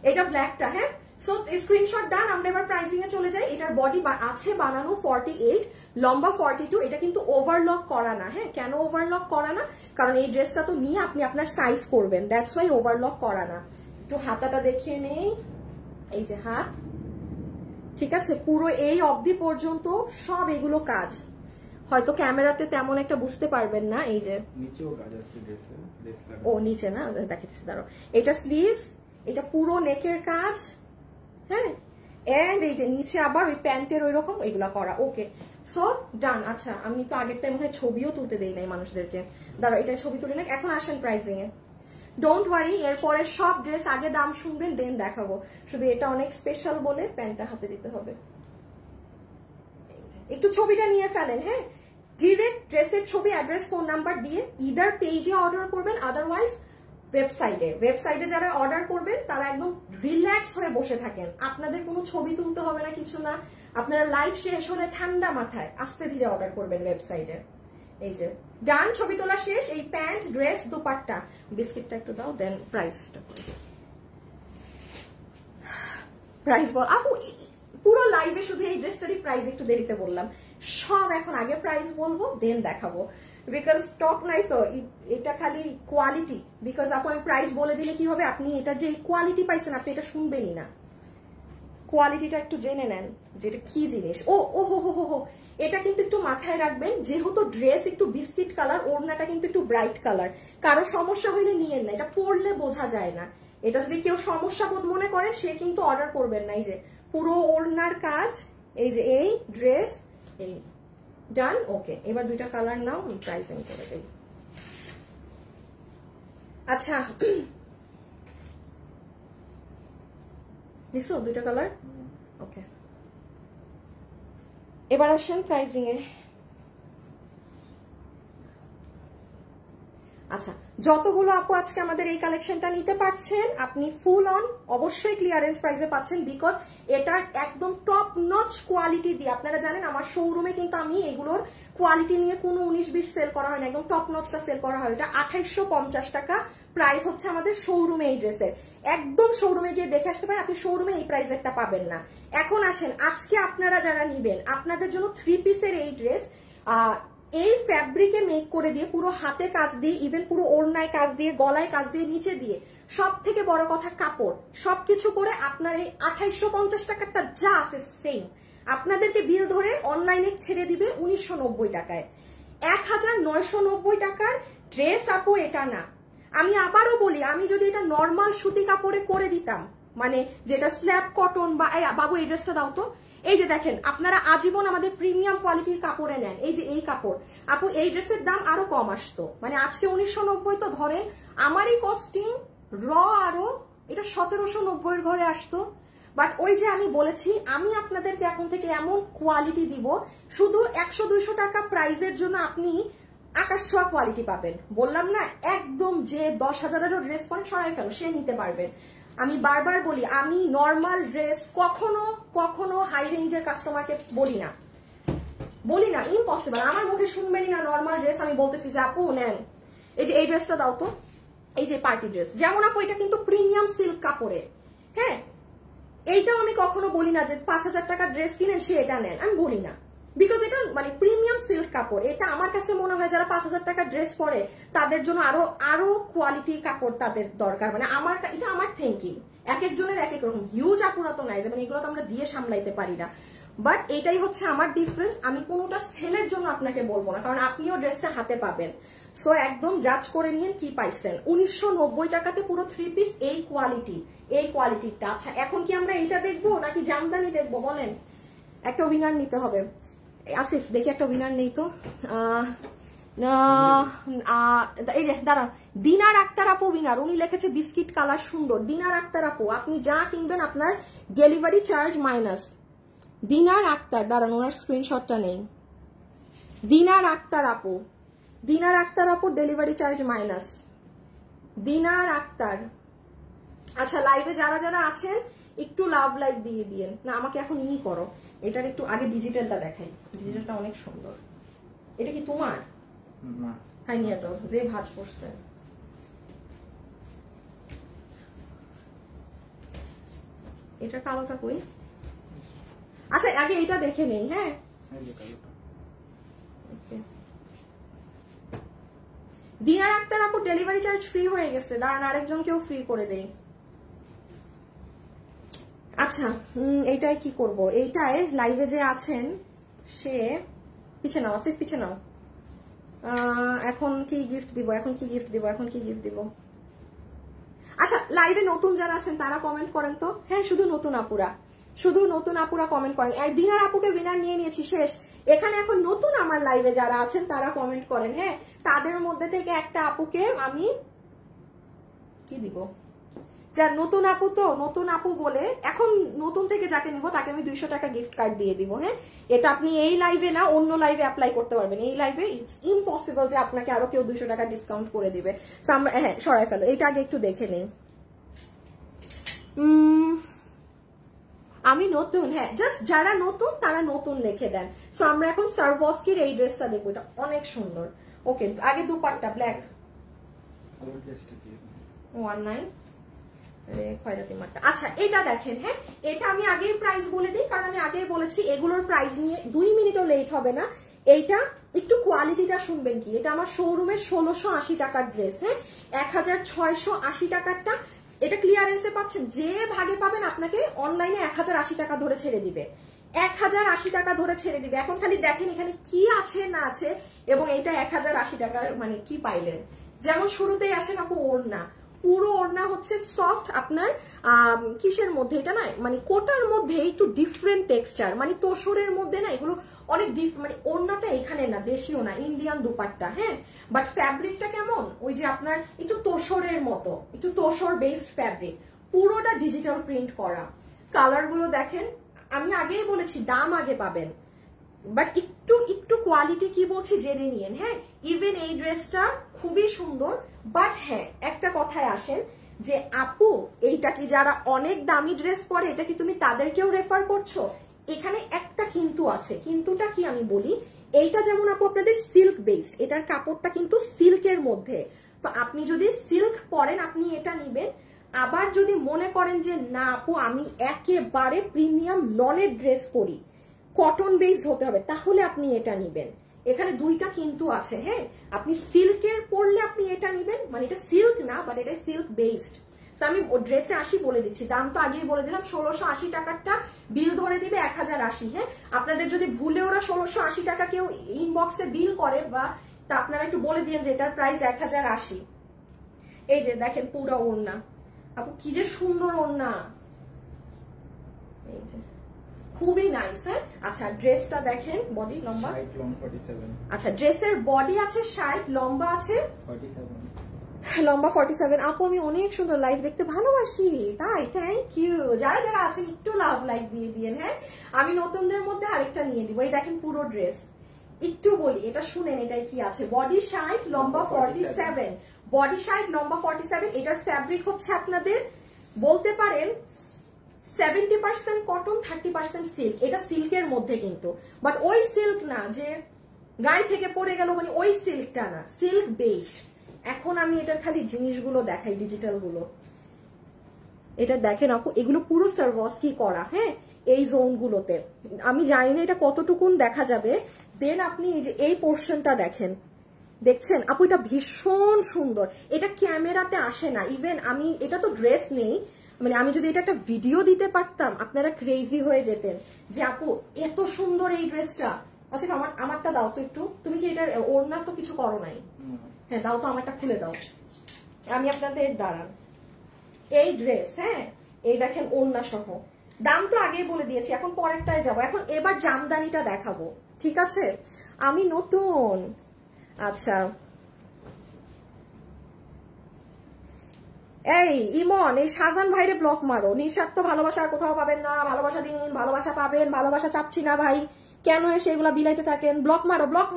এটা ব্ল্যাকটা। হ্যাঁ সো স্ক্রিনশট ডান, আমরা এবার প্রাইসিং এ চলে যাই। এটার বডি আছে বানানো 48, লম্বা 42, এটা কিন্তু ওভারলক করা না। হ্যাঁ কেন ওভারলক করা না? কারণ এই ড্রেসটা তো নিয়ে আপনি আপনার সাইজ করবেন, দ্যাটস ওয়াই ওভারলক করা না। একটু হাতাটা দেখিয়ে নেই, এই যে হাত, ঠিক আছে? পুরো এই অবধি পর্যন্ত সব এগুলো কাজ, হয়তো ক্যামেরাতে তেমন একটা বুঝতে পারবেন না। এই যে নিচেও কাজ আছে ড্রেসে, ও নিচে না দেখাচ্ছি দাঁড়াও, এটা স্লিভস, এটা পুরো নেকের কাজ। হ্যাঁ এন্ড এই যে নিচে আবার ওই প্যান্টের ওই রকম এগুলা করা। ওকে সো ডান। আচ্ছা আমি তো আগের টাইম মনে হয় ছবিও তুলতে দেই নাই মানুষদেরকে, দাঁড়াও এটা ছবি তুলে না। এখন আসেন প্রাইসিং এ, ডোন্ট ওয়ারি, এরপরে সব ড্রেস আগে দাম শুনবেন দেন দেখাবো। শুধু এটা অনেক স্পেশাল বলে প্যান্টটা হাতে দিতে হবে। একটু ছবিটা নিয়ে ফেলেন। হ্যাঁ ডিরেক্ট ড্রেসের ছবি, অ্যাড্রেস, ফোন নাম্বার দিয়ে ইদার পেজে অর্ডার করবেন, আদারওয়াইজ ওয়েবসাইটে যারা অর্ডার করবেন তারা একদম রিল্যাক্স হয়ে বসে থাকেন, আপনাদের কোনো ছবি তুলতে হবে না, কিছু না। আপনারা লাইভ শেষ হলে ঠান্ডা মাথায় আস্তে ধীরে অর্ডার করবেন ওয়েবসাইটে। এই যে ডান, ছবি তোলা শেষ। এই প্যান্ট, ড্রেস, দোপাট্টা, বিস্কিটটা একটু দাও, দেন প্রাইসটা প্রাইস বল আপু। পুরো লাইভে শুধু এই ড্রেসটারই প্রাইস একটু দেরিতে বললাম, সব এখন আগে প্রাইস বলবো দেন দেখাবো, বিকজ স্টক নাই তো। এটা খালি কোয়ালিটি, বিকজ আপু আমি প্রাইস বলে দিলে কি হবে, আপনি এটার যে কোয়ালিটি পাইছেন আপনি এটা শুনবেনই না। কোয়ালিটিটা একটু জেনে নেন যেটা কি জিনিস। ও ও হো হো হো, এটা কিন্তু একটু মাথায় রাখবেন, যেহেতু ড্রেস একটু বিস্কিট কালার, ওড়নাটা কিন্তু একটু ব্রাইট কালার। কারো সমস্যা হইলে নিয়েন না, এটা পরলে বোঝা যায় না। এটা যদি কেউ সমস্যা বোধ মনে করেন সে কিন্তু অর্ডার করবেন না। এই যে পুরো ওড়নার কাজ, এই যে এই ড্রেস, এই ডান, ওকে। এবার দুইটা কালার নাও, প্রাইসিং করে দেই। আচ্ছা দিছো দুইটা কালার, ওকে। এবার আসেন প্রাইসিং এ। আচ্ছা, যতগুলো আপু আজকে আমাদের এই কালেকশনটা নিতে পারছেন, আপনি ফুল অন অবশ্যই ক্লিয়ারেন্স প্রাইসে পাচ্ছেন, বিকজ এটার একদম টপ নচ কোয়ালিটি দিয়ে। আপনারা জানেন আমার শোরুমে কিন্তু আমি এগুলোর কোয়ালিটি নিয়ে কোনো 19-20 সেল করা হয় না, একদম টপ নচটা সেল করা হয়। এটা 2850 টাকা প্রাইস হচ্ছে আমাদের শোরুমে এই ড্রেসের। একদম শোরুমে গিয়ে দেখে আসতে পারেন, আপনি শোরুমে এই প্রাইস একটা পাবেন না। এখন আসেন, আজকে আপনারা যারা নিবেন আপনাদের জন্য 3 পিসের এই ড্রেস এই ফ্যাব্রিকে মেক করে দিয়ে, পুরো হাতে কাজ দিয়ে, ইভেন পুরো ওড়নায় কাজ দিয়ে, গলায় কাজ দিয়ে, নিচে দিয়ে, সব থেকে বড় কথা কাপড়, সবকিছু করে আপনার এই 2850 টাকাটা যা আছে সেম আপনাদেরকে বিল ধরে অনলাইনে ছেড়ে দিবে 1990 টাকায়। 1990 টাকার ড্রেস আপু এটা না। আমি আবারও বলি, আমি যদি এটা নর্মাল সুতি কাপড়ে করে দিতাম, মানে যেটা স্ল্যাব কটন বা, বাবু এই ড্রেসটা দাও তো, এই যে দেখেন আপনারা আজীবন আমাদের প্রিমিয়াম কোয়ালিটির কাপড়ে নেন, এই যে এই কাপড় আপু, এই ড্রেসের দাম আরো কম আসতো। মানে আজকে 1990 তো ধরেন, আমারই কস্টিং র আরো এটা 1790 ঘরে আসতো। বাট ওই যে আমি বলেছি, আমি আপনাদেরকে এখন থেকে এমন কোয়ালিটি দিব, শুধু 100-200 টাকা প্রাইসের জন্য আপনি আকাশ ছোঁয়া কোয়ালিটি পাবেন। বললাম না, একদম যে 10,000-এরও ড্রেস পরেন সরাই ফেলো, সে নিতে পারবেন। আমি বারবার বলি, আমি নর্মাল ড্রেস কখনো হাই রেঞ্জের কাস্টমারকে বলি না, ইম্পসিবল। আমার মুখে শুনবেনই না নর্মাল ড্রেস আমি বলতেছি যে আপু নেন, এই যে এই ড্রেসটা দাও তো, এই যে পার্টি ড্রেস, যেমন আপু এটা কিন্তু প্রিমিয়াম সিল্ক কাপড়ে, হ্যাঁ, এইটাও আমি কখনো বলি না যে 5,000 টাকার ড্রেস কিনেন সে এটা নেন, আমি বলি না, বিকজ এটা মানে প্রিমিয়াম সিল্ক কাপড়। এটা আমার কাছে মনে হয় যারা 5,000 টাকার ড্রেস পরে তাদের জন্য আরো কোয়ালিটি কাপড় তাদের দরকার। মানে এটা আমার থিঙ্কিং, এক একজনের এক এক রকম। হিউজ আপুরা তো নাই, মানে এগুলো তো আমরা দিয়ে সামলাইতে পারি না, বাট এটাই হচ্ছে আমার ডিফারেন্স। আমি কোনোটা সেলের জন্য আপনাকে বলবো না, কারণ আপনিও ড্রেসটা হাতে পাবেন। সো একদম জাজ করে নিয়েন কি পাইছেন। 1990 টাকাতে পুরো 3 পিস এই কোয়ালিটিটা। আচ্ছা, এখন কি আমরা এইটা দেখবো নাকি জামদানি দেখবো বলেন? একটা উইনার নিতে হবে। আসিফ দেখি একটা উইনার নেই তো, এই যে দাঁড়া, দিনার আক্তার আপু উইনার। উনি লিখেছে বিস্কিট কালার সুন্দর। দিনার আক্তার আপু, আপনি যা কিনবেন আপনার ডেলিভারি চার্জ মাইনাস। দিনার আক্তার, দাঁড়ান ওনার স্ক্রিনশটটা নেই। দিনার আক্তার আপু ডেলিভারি চার্জ মাইনাস। দিনার আক্তার। আচ্ছা, লাইভে যারা যারা আছেন একটু লাভ লাইক দিয়ে দিয়েন না, আমাকে এখন ই করো, এটার একটু আগে ডিজিটালটা দেখাই। ডিজিটালটা অনেক সুন্দর। এটা কি তোমার? না, হাই নিয়ে যাও, যে ভাঁজ পড়ছে। এটা কালোটা কই? আচ্ছা, আগে এটা দেখে নেই। হ্যাঁ, দিনার আক্তার আপু ডেলিভারি চার্জ ফ্রি হয়ে গেছে, দাঁড়ান আরেকজনকেও ফ্রি করে দেই। আচ্ছা, এইটাই কি করব? এইটাই লাইভে যে আছেন সে পিছে নাও, আসিফ পিছে নাও। এখন কি গিফট দিব? আচ্ছা, লাইভে নতুন যারা আছেন তারা কমেন্ট করেন তো। হ্যাঁ, শুধু নতুন আপুরা কমেন্ট করেন। দিনার আপুকে উইনার নিয়ে নিয়েছি, শেষ। এখানে এখন নতুন আমার লাইভে যারা আছেন তারা কমেন্ট করেন। হ্যাঁ, তাদের মধ্যে থেকে একটা আপুকে আমি কি দিব, যার নতুন আপু বলে, এখন নতুন থেকে যাকে নিব তাকে আমি 200 টাকা গিফট কার্ড দিয়ে দিব। হ্যাঁ, এটা আপনি এই লাইভে না অন্য লাইভে অ্যাপ্লাই করতে পারবেন। এই লাইভে ইটস ইম্পসিবল যে আপনাকে আরো কেউ 200 টাকা ডিসকাউন্ট করে দিবে। সো আমরা, হ্যাঁ, সরাই ফেলো। এইটা আগে একটু দেখে নেই। আমি নতুন, হ্যাঁ, জাস্ট যারা নতুন তারা নতুন লিখে দেন। সো আমরা এখন সারভস্কির এই ড্রেসটা দেখবো, এটা অনেক সুন্দর। ওকে, আগে দুপাট্টা ব্ল্যাক 19 খয়রাতি মাঠটা। আচ্ছা, এটা দেখেন। হ্যাঁ, এটা আমি আগেই প্রাইস বলে দিই, কারণ আমি আগেই বলেছি এগুলোর প্রাইস নিয়ে 2 মিনিটও লেট হবে না। এইটা একটু কোয়ালিটিটা শুনবেন কি, এটা আমার শোরুমের 1680 টাকার ড্রেস। হ্যাঁ, 1680 টাকারটা এটা ক্লিয়ারেন্সে পাচ্ছেন। যে ভাগে পাবেন আপনাকে অনলাইনে 1080 টাকা ধরে ছেড়ে দিবে, 1080 টাকা ধরে ছেড়ে দিবে। এখন খালি দেখেন এখানে কি আছে না আছে, এবং এইটা 1080 টাকার মানে কি পাইলেন। যেমন শুরুতেই আসেন আপু পুরো ওড়না হচ্ছে সফট আপনার কিসের মধ্যে এটা না মানে কোটার মধ্যে একটু ডিফারেন্ট টেক্সচার, মানে তোসরের মধ্যে না এগুলো অনেক মানে ওড়নাটা এখানে না দেশীয় না ইন্ডিয়ান দুপাট্টা, হ্যাঁ, বাট ফ্যাব্রিকটা কেমন ওই যে আপনার একটু তোসরের মতো, একটু তোসর বেসড ফ্যাব্রিক, পুরোটা ডিজিটাল প্রিন্ট করা। কালার গুলো দেখেন, আমি আগেই বলেছি দাম আগে পাবেন, বাট একটু একটু কোয়ালিটি কি বলছি জেনে নিয়েন, হ্যাঁ। ইভেন এই ড্রেসটা খুবই সুন্দর, বাট হ্যাঁ একটা কথায় আসেন যে আপু এইটা কি যারা অনেক দামি ড্রেস পরে এটা কি তুমি তাদেরকেও রেফার করছো? এখানে একটা কিন্তু আছে, কিন্তুটা কি আমি বলি, এইটা যেমন আপু আপনাদের সিল্ক বেসড, এটার কাপড়টা কিন্তু সিল্কের মধ্যে, তো আপনি যদি সিল্ক পরেন আপনি এটা নিবেন। আবার যদি মনে করেন যে না আপু আমি একেবারে প্রিমিয়াম লনের ড্রেস পরি, কটন বেসড হতে হবে, তাহলে আপনি এটা নিবেন। এখানে দুইটা কিন্তু আছে, হ্যাঁ। আপনি সিল্কের পরলে আপনি এটা নিবেন, মানে এটা সিল্ক না বাট এটা সিল্ক বেসড। আমি ড্রেসে আসি বলে দিচ্ছি, দাম তো আগেই বলে দিলাম, 1680 টাকারটা বিল ধরে দিবে 1080, হ্যাঁ। আপনাদের যদি ভুলে ওরা 1680 টাকা কেউ ইনবক্সে বিল করে বা তা আপনারা একটু বলে দিন যে এটার প্রাইস 1080। এই যে দেখেন পুরো ওড়না, আপু কি যে সুন্দর ওড়না, এই যে খুবই নাইস, হ্যাঁ। আচ্ছা ড্রেসটা দেখেন, বডি লম্বা, আচ্ছা ড্রেসের বডি আছে 60, লম্বা আছে 47, লম্বা 47। আপু আমি অনেক সুন্দর লাইভ দেখতে ভালোবাসি, তাই থ্যাংক ইউ। যারা যারা আছেন একটু লাইক দিয়ে দিয়েন, হ্যাঁ। আমি নতুনদের মধ্যে আরেকটা নিয়ে দিব, এই দেখেন পুরো ড্রেস, একটু বলি এটা শুনেন এটাই কি আছে, বডি 60, লম্বা 47, বডি 60, লম্বা 47। এটার ফ্যাব্রিক হচ্ছে আপনাদের বলতে পারেন 70% কটন 30% সিল্ক, এটা সিল্কের মধ্যে কিন্তু, বাট ওই সিল্ক না যে গায়ে থেকে পড়ে গেল, মানে ওই সিল্কটা না, সিল্ক বেসড। এখন আমি এটার খালি জিনিসগুলো দেখাই, ডিজিটাল গুলো, এটা দেখেন আপু এগুলো পুরো সার্ভাসকি করা, হ্যাঁ, এই জোন গুলোতে। আমি জানি না এটা কতটুকুন দেখা যাবে, দেন আপনি এই যে এই পোর্শনটা দেখেন, দেখছেন আপু এটা ভীষণ সুন্দর, এটা ক্যামেরাতে আসে না। ইভেন আমি এটা তো ড্রেস নেই, মানে আমি যদি এটা একটা ভিডিও দিতে পারতাম আপনারা ক্রেজি হয়ে যেতেন যে আপু এত সুন্দর এই ড্রেসটা। আচ্ছা আমারটা দাও তো একটু, তুমি কি এটার ওড়না তো কিছু করো নাই, হ্যাঁ দাও তো আমারটা খুলে দাও, আমি আপনাদের দাঁড়ান। এই ড্রেস, হ্যাঁ, এই দেখেন ওড়না সহ, দাম তো আগেই বলে দিয়েছি, এখন পরেরটায় যাবো। এখন এবার জামদানিটা দেখাবো, ঠিক আছে, আমি নতুন। আচ্ছা এই ইমন, এই শাহজান ভাইরে ব্লক মারো, নিঃস্বার্থ ভালোবাসা কোথাও পাবেন না, ভালোবাসা দিন, ভালোবাসা পাবেন, ভালোবাসা চাচ্ছি না ভাই, কেন এসে এগুলা বিলাইতে থাকেন, ব্লক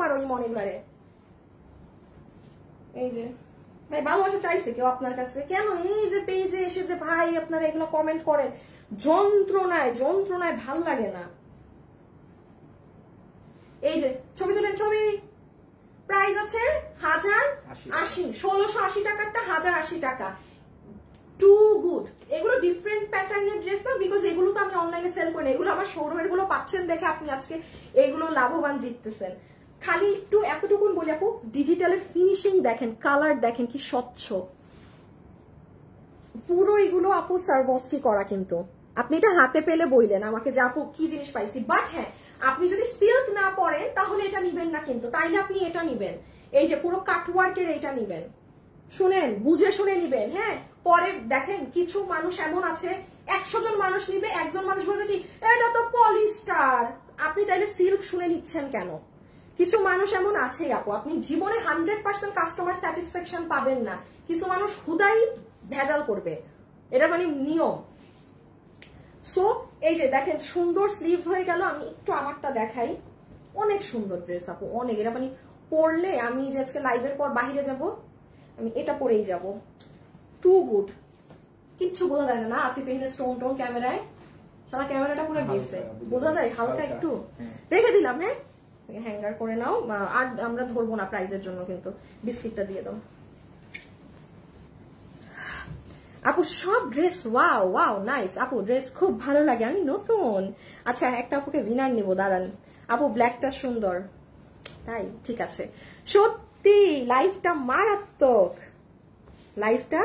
মারো ইমন এগুলারে। এই যে ভাই ভালোবাসা চাইছে কেউ আপনার কাছে, কেন এই যে পেজে এসে যে ভাই আপনারা এগুলো কমেন্ট করেন, যন্ত্রণায় ভাল লাগে না। এই যে ছবি তুলেন, ছবি, প্রাইস আছে 1080, 1680 টাকারটা 1080 টাকা, টু গুড। এগুলো ডিফারেন্ট প্যাটার্নের ড্রেস না, বিকজ এগুলো তো আমি অনলাইনে সেল করি না, এগুলো আমার শোরুমের গুলো পাচ্ছেন দেখে আপনি আজকে এগুলো লাভবান জিততেছেন। খালি একটু এতটুকুন বলি আপু, ডিজিটালের ফিনিশিং দেখেন, কালার দেখেন কি স্বচ্ছ, পুরো এগুলো আপু সার্ভাসকি করা, কিন্তু আপনি এটা হাতে পেলে বইলেন আমাকে যে আপু কি জিনিস পাইছি। বাট হ্যাঁ আপনি যদি সিল্ক না পরেন তাহলে এটা নিবেন না, কিন্তু তাইলে আপনি এটা নিবেন, এই যে পুরো কাটওয়ার্কের এটা নিবেন, শুনেন বুঝে শুনে নিবেন, হ্যাঁ। পরে দেখেন কিছু মানুষ এমন আছে, 100 জন মানুষ নিবে, একজন মানুষ বলবে কি এটা তো পলিস্টার, আপনি তাইলে সিল্ক শুনে নিচ্ছেন কেন? কিছু মানুষ এমন আছে আপু, আপনি জীবনে 100% কাস্টমার স্যাটিসফ্যাকশন পাবেন না, কিছু মানুষ হুদাই ভেজাল করবে, এটা মানে নিয়ম। সো এই যে দেখেন সুন্দর স্লিভস হয়ে গেল। আমি একটু আমারটা দেখাই, অনেক সুন্দর ড্রেস আপু, অনেক, এটা মানে পরলে আমি যে আজকে লাইভের পর বাইরে যাব আমি এটা পরেই যাব, টু গুড, কিচ্ছু বোঝা যায় না আসিফ এই স্টোন টোন ক্যামেরায়, সারা ক্যামেরাটা পুরো গেছে, বোঝা যায় হালকা একটু, রেখে দিলাম, হ্যাঁ হ্যাঙ্গার করে নাও, আর আমরা ধরবো না প্রাইজের জন্য, কিন্তু বিস্কিটটা দিয়ে দাও আপু। সব ড্রেস ওয়াও ওয়াও নাইস আপু, ড্রেস খুব ভালো লাগে, আমি নতুন। আচ্ছা একটা আপুকে উইনার নিব, দাঁড়ান আপু, ব্ল্যাকটা সুন্দর, তাই ঠিক আছে। সত্যি লাইফটা মারাত্মক, লাইফটা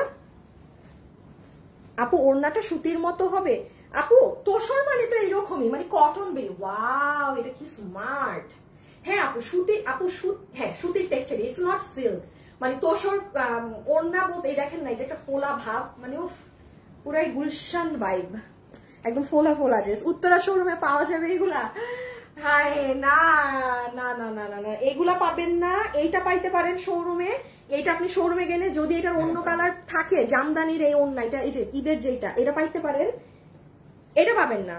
আপু ওড়নাটা সুতির মতো হবে আপু, তোষর মানে তো এরকমই, মানে কটন বে, ওয়াও এটা কি স্মার্ট। হ্যাঁ আপু সুতির, আপু হ্যাঁ সুতির টেক্সচার, ইটস নট সিল্ক, মানে তোষর ওড়না বলতে এই দেখেন না, এই যে একটা ফোলা ভাব, মানে পুরাই গুলশান ভাইব, একদম ফোলা ফোলা ড্রেস। উত্তরা শোরুমে পাওয়া যাবে এগুলা? হায় না না না না না না, এগুলা পাবেন না। এইটা পাইতে পারেন শোরুমে, এইটা আপনি শোরুমে গেলে যদি এটার অন্য কালার থাকে, জামদানির এই ওড়না, এটা এই যে ঈদের যেটা, এটা পাইতে পারেন, এটা পাবেন না।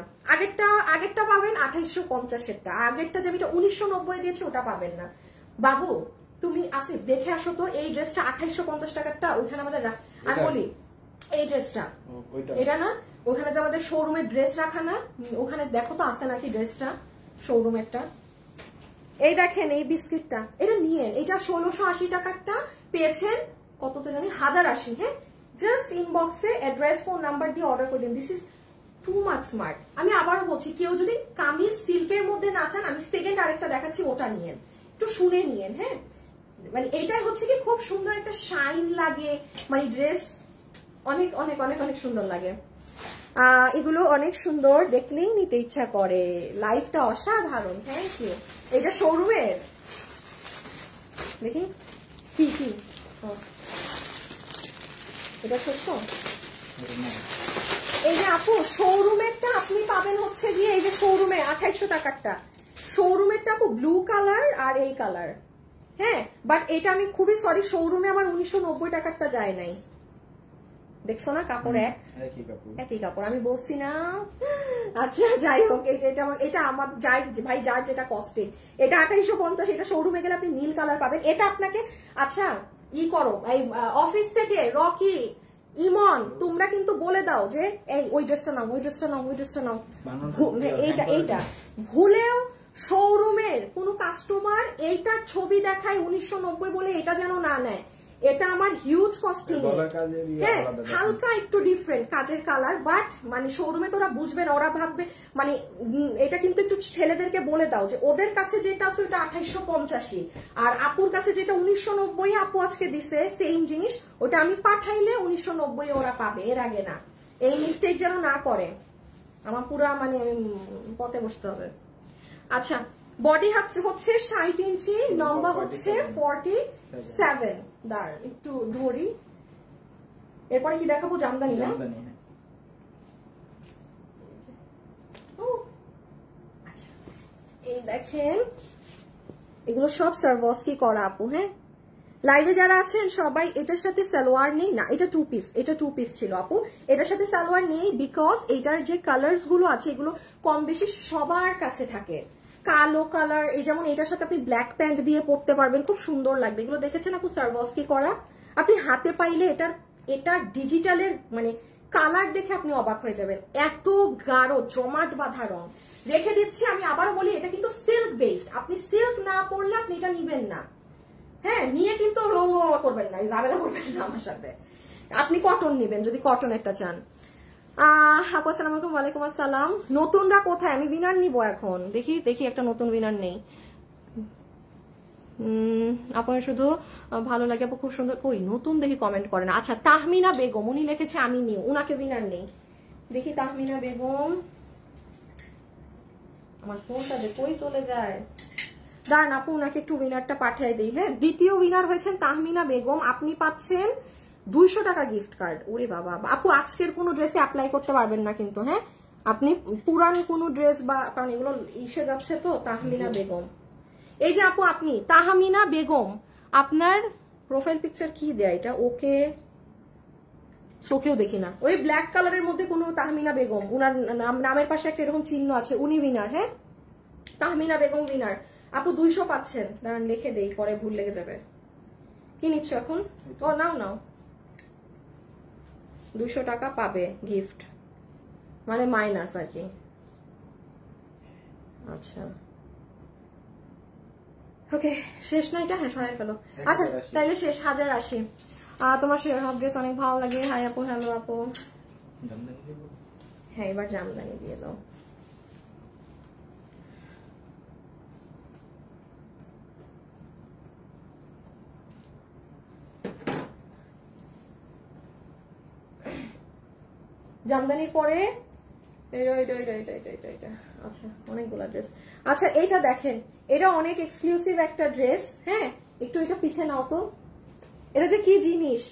আগেরটা পাবেন 2850-এরটা, আগেরটা যেটা 1990 দিয়েছে ওটা পাবেন না। বাবু তুমি আসিফ দেখে আসো তো, এই ড্রেসটা 2850 টাকারটা ওইখানে আমাদের, আমি বলি এই ড্রেসটা এটা না, ওখানে যে আমাদের শোরুমের ড্রেস রাখা না, ওখানে দেখো তো আছে নাকি ড্রেসটা শোরুমেরটা। এই দেখেন এই বিস্কিটটা, এটা নিয়েন, এটা 1680 টাকারটা পেয়েছেন কততে জানি 1080। হ্যাঁ, জাস্ট ইনবক্সে অ্যাড্রেস ফোন নাম্বার দিয়ে অর্ডার করে দিন। This is too much smart. আমি আবারও বলছি, কেউ যদি কামিজ সিল্কের মধ্যে না চান, আমি সেকেন্ড আরেকটা দেখাচ্ছি, ওটা নিয়েন, একটু শুনে নিয়েন। হ্যাঁ, মানে এইটাই হচ্ছে কি খুব সুন্দর একটা শাইন লাগে, মানে ড্রেস অনেক অনেক অনেক অনেক সুন্দর লাগে। এগুলো অনেক সুন্দর, দেখলেই নিতে ইচ্ছা করে। লাইফটা অসাধারণ। Thank you. এটা শোরুমের, দেখি কি কি এটা সত্য। এই যে আপু শোরুমেরটা আপনি পাবেন হচ্ছে গিয়ে এই যে শোরুমে 2800 টাকারটা, শোরুমেরটা আপু ব্লু কালার আর এই কালার। হ্যাঁ, বাট এটা আমি খুবই সরি, শোরুমে আমার 1990 টাকারটা যায় নাই। দেখছো না কাপড় একই কাপড়, আমি বলছি না। আচ্ছা যাই হোক, এটা আমার যাই ভাই, যার যেটা কস্টে, এটা 2850, এটা শোরুমে গেলে আপনি নীল কালার পাবেন। এটা আপনাকে আচ্ছা করো, এই অফিস থেকে রকি ইমন তোমরা কিন্তু বলে দাও যে এই ওই ড্রেসটা নাও, ওই ড্রেসটা নাও, ওই ড্রেসটা নাও। এইটা ভুলেও শোরুমের কোন কাস্টমার এইটার ছবি দেখায় 1990 বলে এটা যেন না নেয়। এটা আমার হিউজ কস্টিং। হ্যাঁ, হালকা একটু ডিফারেন্ট কাজের কালার, বাট মানে শোরুমে তো ওরা বুঝবে না, ওরা ভাববে মানে এটা কিন্তু একটু ছেলেদেরকে বলে দাও যে ওদের কাছে যেটা আছে ওটা 2850, আর আপুর কাছে যেটা 1990 আপু আজকে দিছে সেম জিনিস, ওটা আমি পাঠাইলে 1990 ওরা পাবে, এর আগে না। এই মিস্টেক যেন না করে, আমার পুরা মানে পথে বসতে হবে। আচ্ছা, বডি হচ্ছে 60 ইঞ্চি, লম্বা হচ্ছে 47। দাঁড়ান একটু ধরি, এরপরে কি দেখাবো? জামদানি না? আচ্ছা, এই দেখেন এগুলো সব সার্ভসকি করা আপু। হ্যাঁ, লাইভে যারা আছেন সবাই, এটার সাথে সালোয়ার নেই না, এটা 2 পিস, এটা 2 পিস ছিল আপু, এটার সাথে সালোয়ার নেই বিকজ এটার যে কালার্স গুলো আছে এগুলো কম বেশি সবার কাছে থাকে। কালো কালার, এই যেমন এটার সাথে আপনি ব্ল্যাক প্যান্ট দিয়ে পরতে পারবেন, খুব সুন্দর লাগবে। এগুলো দেখেছেন আপু সার্ভসকি করা, আপনি হাতে পাইলে এটা ডিজিটালের মানে কালার দেখে আপনি অবাক হয়ে যাবেন, এত গাঢ় জমাট বাঁধা রং। রেখে দিচ্ছি, আমি আবারও বলি এটা কিন্তু সিল্ক বেসড, আপনি সিল্ক না পরলে আপনি এটা নিবেন না। হ্যাঁ, নিয়ে কিন্তু করবেন না, ঝামেলা করবেন না আমার সাথে। আপনি কটন নিবেন যদি কটন একটা চান। আপু আসসালামু আলাইকুম। ওয়ালাইকুম আসসালাম। নতুনরা কোথায়? আমি উইনার নিব এখন, দেখি একটা নতুন উইনার নেই। আপনার শুধু ভালো লাগে আপু, খুব সুন্দর। কই নতুন দেখি কমেন্ট করেন। আচ্ছা, তাহমিনা বেগম, উনি লিখেছে আমি নিউ, উনাকে উইনার নেই। দেখি তাহমিনা বেগম, আমার ফোনটা যে কই চলে যায়। দাঁড়ান আপু, উনাকে একটু উইনারটা পাঠিয়ে দিই। হ্যাঁ, দ্বিতীয় উইনার হয়েছেন তাহমিনা বেগম, আপনি পাচ্ছেন 200 টাকা গিফট কার্ড। ওরে বাবা আপু, আজকের কোনো ড্রেসে অ্যাপ্লাই করতে পারবেন না কিন্তু। হ্যাঁ, আপনি পুরান কোনো ড্রেস বা, কারণ এগুলো ইসে যাচ্ছে তো। তাহমিনা বেগম, এই যে আপু আপনি তাহমিনা বেগম, আপনার প্রোফাইল পিকচার কি দেয় এটা? ওকে চোখেও দেখি না, ওই ব্ল্যাক কালারের মধ্যে কোনো তাহমিনা বেগম, উনার নামের পাশে একটা এরকম চিহ্ন আছে, উনি উইনার। হ্যাঁ, তাহমিনা বেগম উইনার। আপু 200 পাচ্ছেন, দাঁড়ান লিখে দেই, পরে ভুল লেগে যাবে। কি নিচ্ছ এখন? ও নাও 200 টাকা পাবে গিফট, মানে মাইনাস আর কি। আচ্ছা ওকে, শেষ না এটা? হ্যাঁ, সরাই ফেলো। আচ্ছা তাইলে শেষ, 1080। তোমার সব ড্রেস অনেক ভালো লাগে। হাই আপু, হ্যালো আপু। হ্যাঁ, এবার জামদানি দিয়ে দাও। জামদানির পরে এটা আচ্ছা, অনেকগুলা ড্রেস। আচ্ছা এইটা দেখেন, এটা অনেক এক্সক্লুসিভ একটা ড্রেস। হ্যাঁ, একটু এটা পিছে নাও তো, এটা যে কি জিনিস।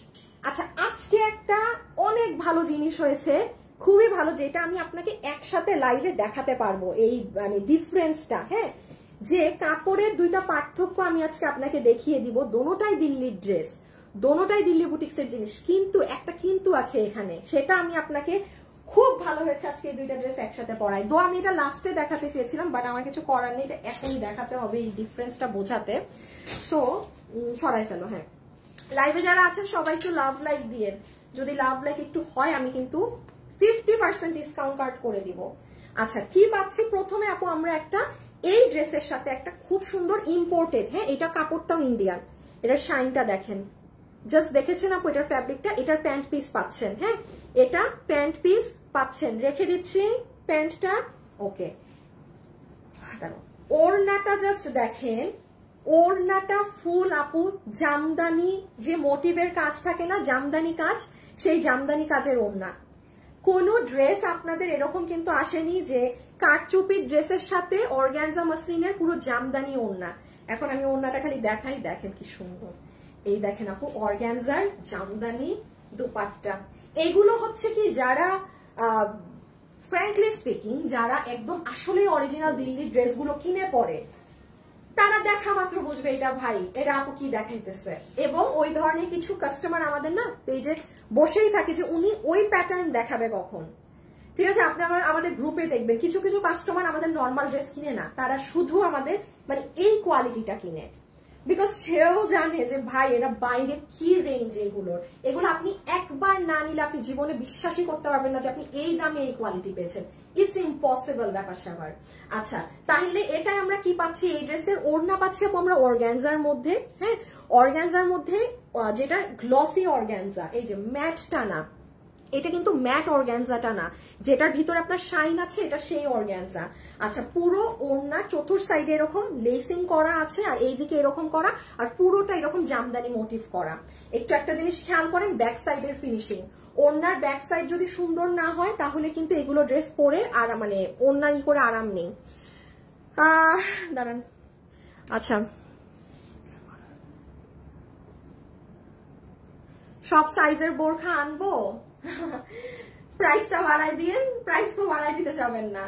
আচ্ছা আজকে একটা অনেক ভালো জিনিস হয়েছে, খুবই ভালো, যেটা আমি আপনাকে একসাথে লাইভে দেখাতে পারবো, এই মানে ডিফারেন্সটা। হ্যাঁ, যে কাপড়ের দুইটা পার্থক্য আমি আজকে আপনাকে দেখিয়ে দিব। দোনোটাই দিল্লির ড্রেস, দোনোটাই দিল্লি বুটিক্সের জিনিস, কিন্তু একটা কিন্তু আছে এখানে, সেটা আমি আপনাকে খুব ভালো হয়েছে আজকে এই দুইটা ড্রেস একসাথে পরাই। তো আমি এটা লাস্টে দেখাতে চেয়েছিলাম, বাট আমার কিছু করার নেই, এটা এখনই দেখাতে হবে এই ডিফারেন্সটা বোঝাতে। সো সরাই ফেলো। হ্যাঁ, লাইভে যারা আছেন সবাই একটু লাভ লাইক দিয়ে, যদি লাভ লাইক একটু হয় আমি কিন্তু 50% ডিসকাউন্ট কার্ড করে দিব। আচ্ছা কি পাচ্ছি প্রথমে আপু, আমরা একটা এই ড্রেসের সাথে একটা খুব সুন্দর ইম্পোর্টেড, হ্যাঁ এটা কাপড়টাও ইন্ডিয়ান, এটার শাইনটা দেখেন, জাস্ট দেখেছেন আপু এটার ফ্যাব্রিকটা, এটার প্যান্ট পিস পাচ্ছেন। হ্যাঁ এটা প্যান্ট পিস পাচ্ছেন, রেখে দিচ্ছি প্যান্টটা। ওকে, ওড়নাটা জাস্ট দেখেন, ওড়নাটা ফুল আপু জামদানি, যে মোটিভের কাজ থাকে না জামদানি কাজ, সেই জামদানি কাজের ওড়না। কোন ড্রেস আপনাদের এরকম কিন্তু আসেনি যে কারচুপির ড্রেসের সাথে অর্গানজা মাসলিনের পুরো জামদানি ওড়না। এখন আমি ওড়নাটা খালি দেখাই, দেখেন কি সুন্দর, এই দেখেন আপু অর্গানজার জামদানি দুপাট্টা। এগুলো হচ্ছে কি যারা ফ্র্যাঙ্কলি স্পিকিং যারা একদম আসলে অরিজিনাল দিল্লির ড্রেসগুলো কিনে পরে, তারা দেখা মাত্র বুঝবে এটা ভাই এটা আপু কি দেখাইতেছে। এবং ওই ধরনের কিছু কাস্টমার আমাদের না পেজে বসেই থাকে যে উনি ওই প্যাটার্ন দেখাবে কখন। ঠিক আছে, আপনি আমাদের গ্রুপে দেখবেন কিছু কিছু কাস্টমার আমাদের নর্মাল ড্রেস কিনে না, তারা শুধু আমাদের মানে এই কোয়ালিটিটা কিনে, বিকজ সেও জানে যে ভাই এরা বাইরে কি রেঞ্জ এগুলোর, এগুলো আপনি একবার না নিলে আপনি জীবনে বিশ্বাসই করতে পারবেন না যে আপনি এই দামে এই কোয়ালিটি পেয়েছেন। ইটস ইম্পসিবল ব্যাপার স্যাপার। আচ্ছা তাহলে এটাই আমরা কি পাচ্ছি, এই ড্রেসের ওড়না পাচ্ছি আমরা অর্গানজার মধ্যে। হ্যাঁ অর্গানজার মধ্যে যেটা গ্লসি অর্গানজা, এই যে ম্যাটটা না, এটা কিন্তু ম্যাট অর্গানজাটা না, যেটার ভিতরে আপনার শাইন আছে এটা সেই অর্গানজা। আচ্ছা পুরো ওড়না চতুর সাইডে এরকম লেসিং করা আছে, আর এইদিকে এরকম করা, আর পুরোটা এরকম জামদানি মোটিভ করা। একটু একটা জিনিস খেয়াল করেন, ব্যাক সাইডের ফিনিশিং, ওড়নার ব্যাক সাইড যদি সুন্দর না হয় তাহলে কিন্তু এগুলো ড্রেস পরে আর মানে ওড়না ই করে আরাম নেই। দাঁড়ান, আচ্ছা সব সাইজের বোরখা আনবো, প্রাইসটা বাড়াই দিয়েন, প্রাইস তো বাড়াই দিতে চাবেন না,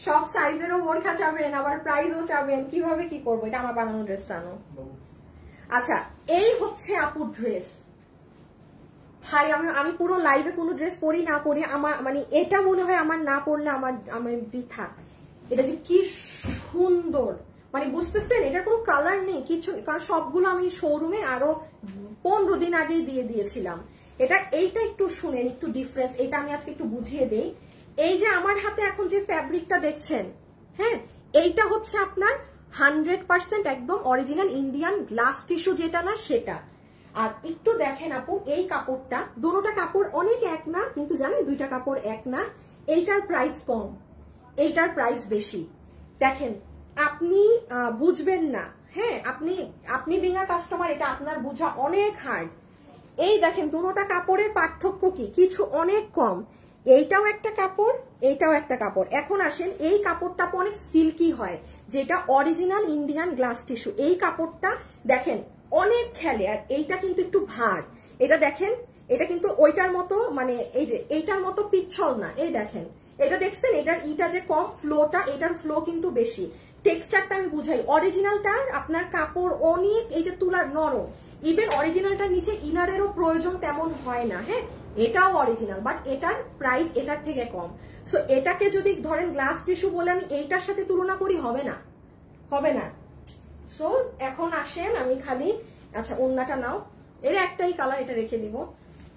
সব সাইজেরও বোরখা চাবেন আবার প্রাইসও চাবেন, কিভাবে কি করবো, এটা আমার বানানো ড্রেসটা আনো। আচ্ছা এই হচ্ছে আপু ড্রেস। ভাই আমি পুরো লাইভে কোনো ড্রেস পরি না পরি আমার মানে এটা মনে হয় আমার না পরলে আমার বৃথা। এটা যে কি সুন্দর, মানে বুঝতেছেন এটার কোনো কালার নেই কিছু, কারণ সবগুলো আমি শোরুমে আরো 15 দিন আগেই দিয়ে দিয়েছিলাম। এইটা একটু শুনেন, একটু ডিফারেন্স, এটা আমি আজকে একটু বুঝিয়ে দেই। এই যে আমার হাতে এখন যে ফ্যাব্রিকটা দেখছেন, হ্যাঁ এইটা হচ্ছে আপনার 100% একদম অরিজিনাল ইন্ডিয়ান গ্লাস টিস্যু, যেটা না সেটা। আর একটু দেখেন আপু এই কাপড়টা, দুটোটা কাপড় অনেক এক না, কিন্তু জানেন দুইটা কাপড় এক না, এইটার প্রাইস কম এইটার প্রাইস বেশি। দেখেন আপনি বুঝবেন না, হ্যাঁ আপনি বিনা কাস্টমার, এটা আপনার বোঝা অনেক হার্ড। এই দেখেন দুটোটা কাপড়ের পার্থক্য কি, কিছু অনেক কম, এইটাও একটা কাপড় এইটাও একটা কাপড়। এখন আসেন এই কাপড়টা অনেক সিল্কি হয়, যেটা অরিজিনাল ইন্ডিয়ান গ্লাস টিস্যু, এই কাপড়টা দেখেন অনেক খেলে, আর এইটা কিন্তু একটু ভার। এটা দেখেন এটা কিন্তু ওইটার মতো মানে এই যে এইটার মতো পিচ্ছল না, এই দেখেন এটা দেখছেন, এটার ইটা যে কম ফ্লোটা, এটার ফ্লো কিন্তু বেশি। টেক্সচারটা আমি বুঝাই, অরিজিনালটার আপনার কাপড় অনেক এই যে তুলার নরম, ইভেন অরিজিনালটার নিচে ইনারেরও প্রয়োজন তেমন হয় না। হ্যাঁ এটাও অরিজিনাল, বাট এটার প্রাইস এটার থেকে কম। সো এটাকে যদি ধরেন গ্লাস টিস্যু বলে আমি এইটার সাথে তুলনা করি, হবে না, হবে না। সো এখন আসেন আমি খালি, আচ্ছা ওড়নাটা নাও, এর একটাই কালার, এটা রেখে দিব।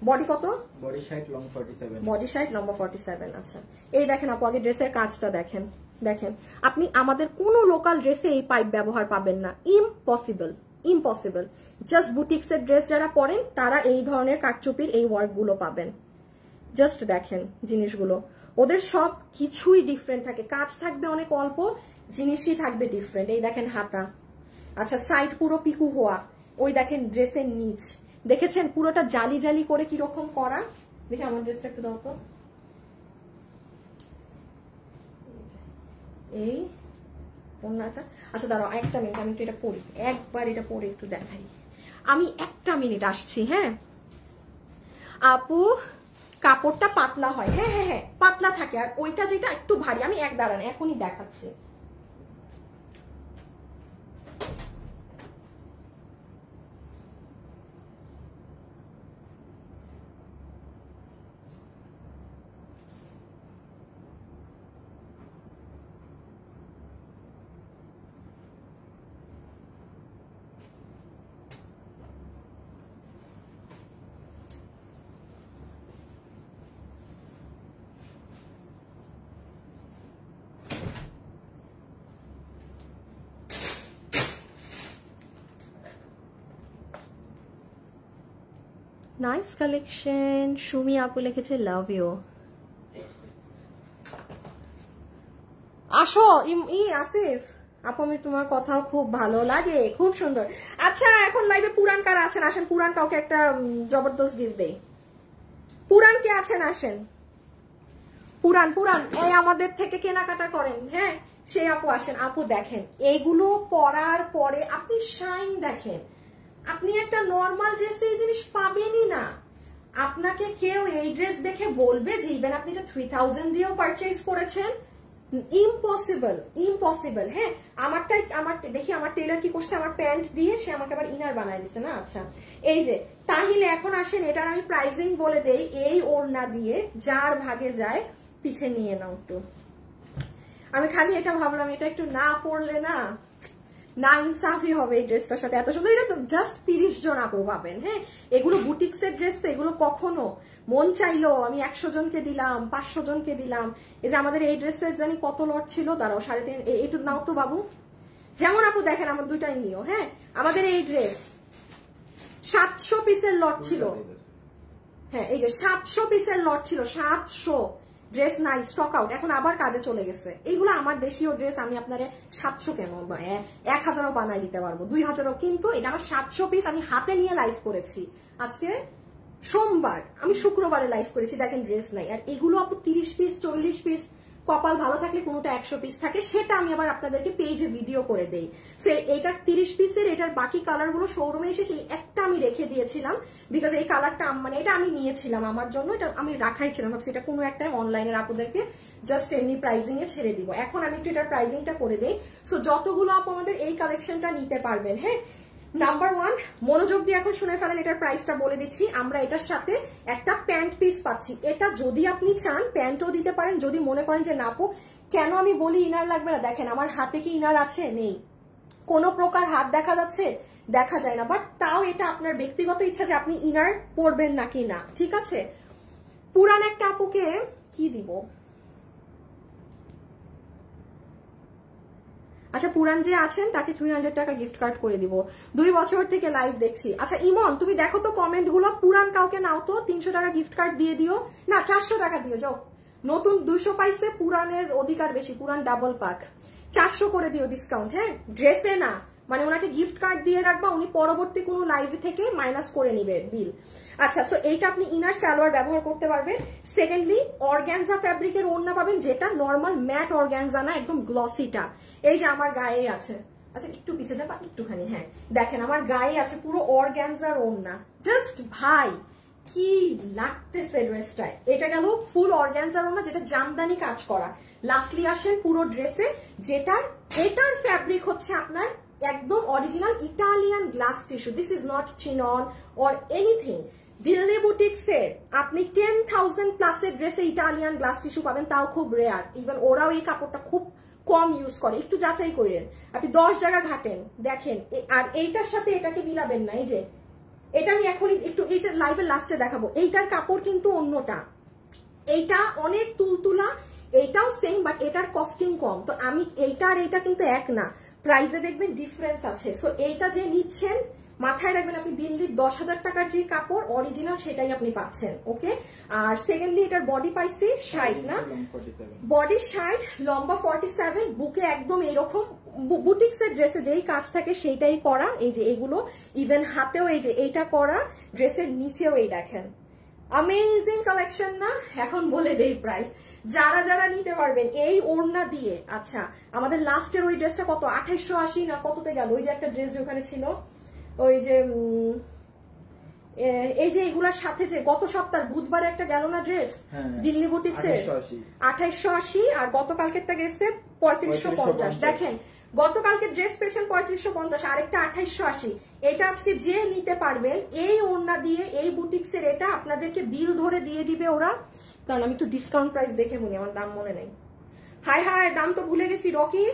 বডি কত? Body side long 47, body side লম্বা 47। আচ্ছা এই দেখেন আপু আগে ড্রেসের কাজটা দেখেন, দেখেন আপনি আমাদের কোনো লোকাল ড্রেসে এই পাইপ ব্যবহার পাবেন না, ইম্পসিবল ইম্পসিবল। জাস্ট বুটিক্সের ড্রেস যারা পরেন তারা এই ধরনের কাটচুপির এই ওয়ার্কগুলো পাবেন। জাস্ট দেখেন জিনিসগুলো, ওদের সব কিছুই ডিফারেন্ট থাকে, কাজ থাকবে অনেক অল্প, জিনিসই থাকবে ডিফারেন্ট। এই দেখেন হাতা, আচ্ছা সাইড পুরো পিকু হওয়া, ওই দেখেন ড্রেসের নিচ দেখেছেন পুরোটা জালি জালি করে কিরকম করা। দেখে আমার ড্রেসটা একটু দাও তো, এই ওড়নাটা। আচ্ছা দাঁড়াও একটা মিনিট, আমি একটু এটা পরি, একবার এটা পরে একটু দেখাই। আমি 1 মিনিট আসছি। হ্যাঁ আপু কাপড়টা পাতলা হয়, হ্যাঁ হ্যাঁ হ্যাঁ পাতলা থাকে, আর ওইটা যেটা একটু ভারী। আমি দাঁড়ান এখনই দেখাচ্ছি। Nice collection. সুমি আপু লিখেছে লাভ ইউ। আসো আসিফ আপু, আমি তোমার কথাও খুব ভালো লাগে, খুব সুন্দর। আচ্ছা এখন লাইভে পুরান কারা আছেন আসেন, পুরান কাউকে একটা জবরদস্ত গিফট দেই। পুরান কে আছেন আসেন, পুরান পুরান এই আমাদের থেকে কেনাকাটা করেন, হ্যাঁ সেই আপু আসেন। আপু দেখেন এইগুলো পরার পরে আপনি শাইন দেখেন, আপনি একটা নর্মাল ড্রেসে এই জিনিস পাবেনই না। আপনাকে কেউ এই ড্রেস দেখে বলবে যে ইভেন আপনি এটা 3000 দিয়েও পারচেজ করেছেন, ইম্পসিবল ইম্পসিবল। হ্যাঁ আমার দেখি আমার টেলার কি করছে, আমার প্যান্ট দিয়ে সে আমাকে আবার ইনার বানায় দিছে না। আচ্ছা এই যে তাহলে এখন আসেন এটার আমি প্রাইসিং বলে দেই। এই ওড়না দিয়ে যার ভাগে যায় পিছে নিয়ে নাও একটু। আমি খালি এটা ভাবলাম এটা একটু না পরলে না ইনসাফি হবে এই ড্রেসটার সাথে। এত সুন্দর, এটা তো জাস্ট 30 জন আপু পাবেন। হ্যাঁ এগুলো বুটিক্সের ড্রেস তো, এগুলো কখনো মন চাইলো আমি 100 জনকে দিলাম, 500 জনকে দিলাম। এই যে আমাদের এই ড্রেসের জানি কত লট ছিল, দাঁড়াও 3.5 এইটু নাও তো বাবু। যেমন আপু দেখেন আমার দুইটাই নিও। হ্যাঁ আমাদের এই ড্রেস 700 পিসের লট ছিল। হ্যাঁ এই যে 700 পিসের লট ছিল, 700 ড্রেস নাই, স্টক আউট, এখন আবার কাজে চলে গেছে। এইগুলো আমার দেশীয় ড্রেস, আমি আপনারে 700 কেন 1000ও বানাই দিতে পারবো, 2000ও, কিন্তু এটা আমার 700 পিস আমি হাতে নিয়ে লাইভ করেছি। আজকে সোমবার, আমি শুক্রবারে লাইভ করেছি, দেখেন ড্রেস নাই। আর এগুলো আপু 30 পিস 40 পিস, কপাল ভালো থাকলে কোনোটা 100 পিস থাকে, সেটা আমি আবার আপনাদেরকে পেজে ভিডিও করে দেই। সো এটা 30 পিসের, এটার বাকি কালার গুলো শোরুমে এসে সেই একটা আমি রেখে দিয়েছিলাম, বিকজ এই কালারটা মানে এটা আমি নিয়েছিলাম আমার জন্য, এটা আমি রাখাই ছিলাম, ভাবছি এটা কোনো একটা অনলাইনের আপুদেরকে জাস্ট এমনি প্রাইজিং এ ছেড়ে দিব। এখন আমি একটু এটার প্রাইজিংটা করে দেই। সো যতগুলো আপু আমাদের এই কালেকশনটা নিতে পারবেন, হ্যাঁ নাম্বার 1 মনোযোগ দিয়ে এখন শুনে ফেলেন, এটার প্রাইসটা বলে দিচ্ছি। আমরা এটার সাথে একটা প্যান্ট পিস পাচ্ছি, এটা যদি আপনি চান প্যান্টও দিতে পারেন, যদি মনে করেন যে না আপু কেন আমি বলি ইনার লাগবে না, দেখেন আমার হাতে কি ইনার আছে, নেই, কোনো প্রকার হাত দেখা যাচ্ছে, দেখা যায় না, বাট তাও এটা আপনার ব্যক্তিগত ইচ্ছা যে আপনি ইনার পরবেন নাকি না, ঠিক আছে। পুরান একটা আপুকে কি দিব, আচ্ছা পুরান যে আছেন তাকে 300 টাকা গিফট কার্ড করে দিব, 2 বছর থেকে লাইভ দেখছি। আচ্ছা ইমন তুমি দেখো তো কমেন্ট গুলো, পুরান কাউকে নাও তো 300 টাকা গিফট কার্ড দিয়ে দিও, না 400 টাকা দিও, যাও নতুন 200 পাইছে, পুরানের অধিকার বেশি, পুরান ডাবল পাক, 400 করে দিও ডিসকাউন্ট। হ্যাঁ ড্রেসে না, মানে ওনাকে গিফট কার্ড দিয়ে রাখবা, উনি পরবর্তী কোনো লাইভ থেকে মাইনাস করে নিবে বিল। আচ্ছা সো এইটা আপনি ইনার সালোয়ার ব্যবহার করতে পারবেন। সেকেন্ডলি অর্গানজা ফ্যাব্রিকের ওড়না পাবেন, যেটা নর্মাল ম্যাট অর্গানজা না, একদম গ্লসিটা। এই যে আমার গায়ে আছে, আচ্ছা একটু পিছিয়ে যাবা একটুখানি, হ্যাঁ দেখেন আমার গায়ে আছে পুরো অর্গানজার ওড়না, জাস্ট ভাই কি লাগতেছে ড্রেসটায়। এটা গেল ফুল অর্গানজার ওড়না, যেটা জামদানি কাজ করা। লাস্টলি আসেন পুরো ড্রেসে, এটার ফ্যাব্রিক হচ্ছে আপনার একদম original Italian glass tissue, this is not chinon or anything. Delhi বুটিক্সের আপনি 10,000 প্লাসের ড্রেসে ইটালিয়ান গ্লাস টিস্যু পাবেন, তাও খুব রেয়ার, ইভেন ওরাও এই কাপড়টা খুব কম ইউজ করে, একটু যাচাই করেন, আপনি 10 জায়গা ঘাটেন দেখেন। আর এইটার সাথে এটাকে মিলাবেন না, এই যে এটা আমি এখনই একটু এইটা লাইভের লাস্টে দেখাবো, এইটার কাপড় কিন্তু অন্যটা, এইটা অনেক তুলতুলা, এইটাও সেম বাট এটার কস্টিং কম। তো আমি এইটা আর এইটা কিন্তু এক না, প্রাইসে দেখবেন ডিফারেন্স আছে। সো এইটা যে নিচ্ছেন মাথায় রাখবেন, আপনি দিল্লির 10,000 টাকার যে কাপড় অরিজিনাল সেটাই আপনি পাচ্ছেন, ওকে। আর সেকেন্ডলি এটার বডি পাইছি 60 না, বডি 60, লম্বা 47, বুকে একদম এরকম বুটিক্সের ড্রেসে যেই কাজ থাকে সেইটাই করা, এই যে এগুলো, ইভেন হাতেও এই যে এইটা করা, ড্রেসের নিচেও এই দেখেন, অ্যামেজিং কালেকশন না। এখন বলে দেই প্রাইস, যারা যারা নিতে পারবেন এই ওড়না দিয়ে। আচ্ছা আমাদের লাস্টের ওই ড্রেসটা কত, 2880 না কততে গেল, ওই যে একটা ড্রেস ওখানে ছিল ওই যে এই যে এগুলার সাথে যে গত সপ্তাহ বুধবারে একটা গেল না ড্রেস দিল্লি বুটিক্সের 2880 আর গতকালকেরটা গেছে 3550। দেখেন গতকালকে ড্রেস পেয়েছেন 3550, আরেকটা 2880। এটা আজকে যে নিতে পারবেন এই ওড়না দিয়ে এই বুটিক্সের, এটা আপনাদেরকে বিল ধরে দিয়ে দিবে ওরা। কারণ আমি একটু ডিসকাউন্ট প্রাইস দেখে বলি, আমার দাম মনে নেই। হাই হাই, দাম তো ভুলে গেছি। রকি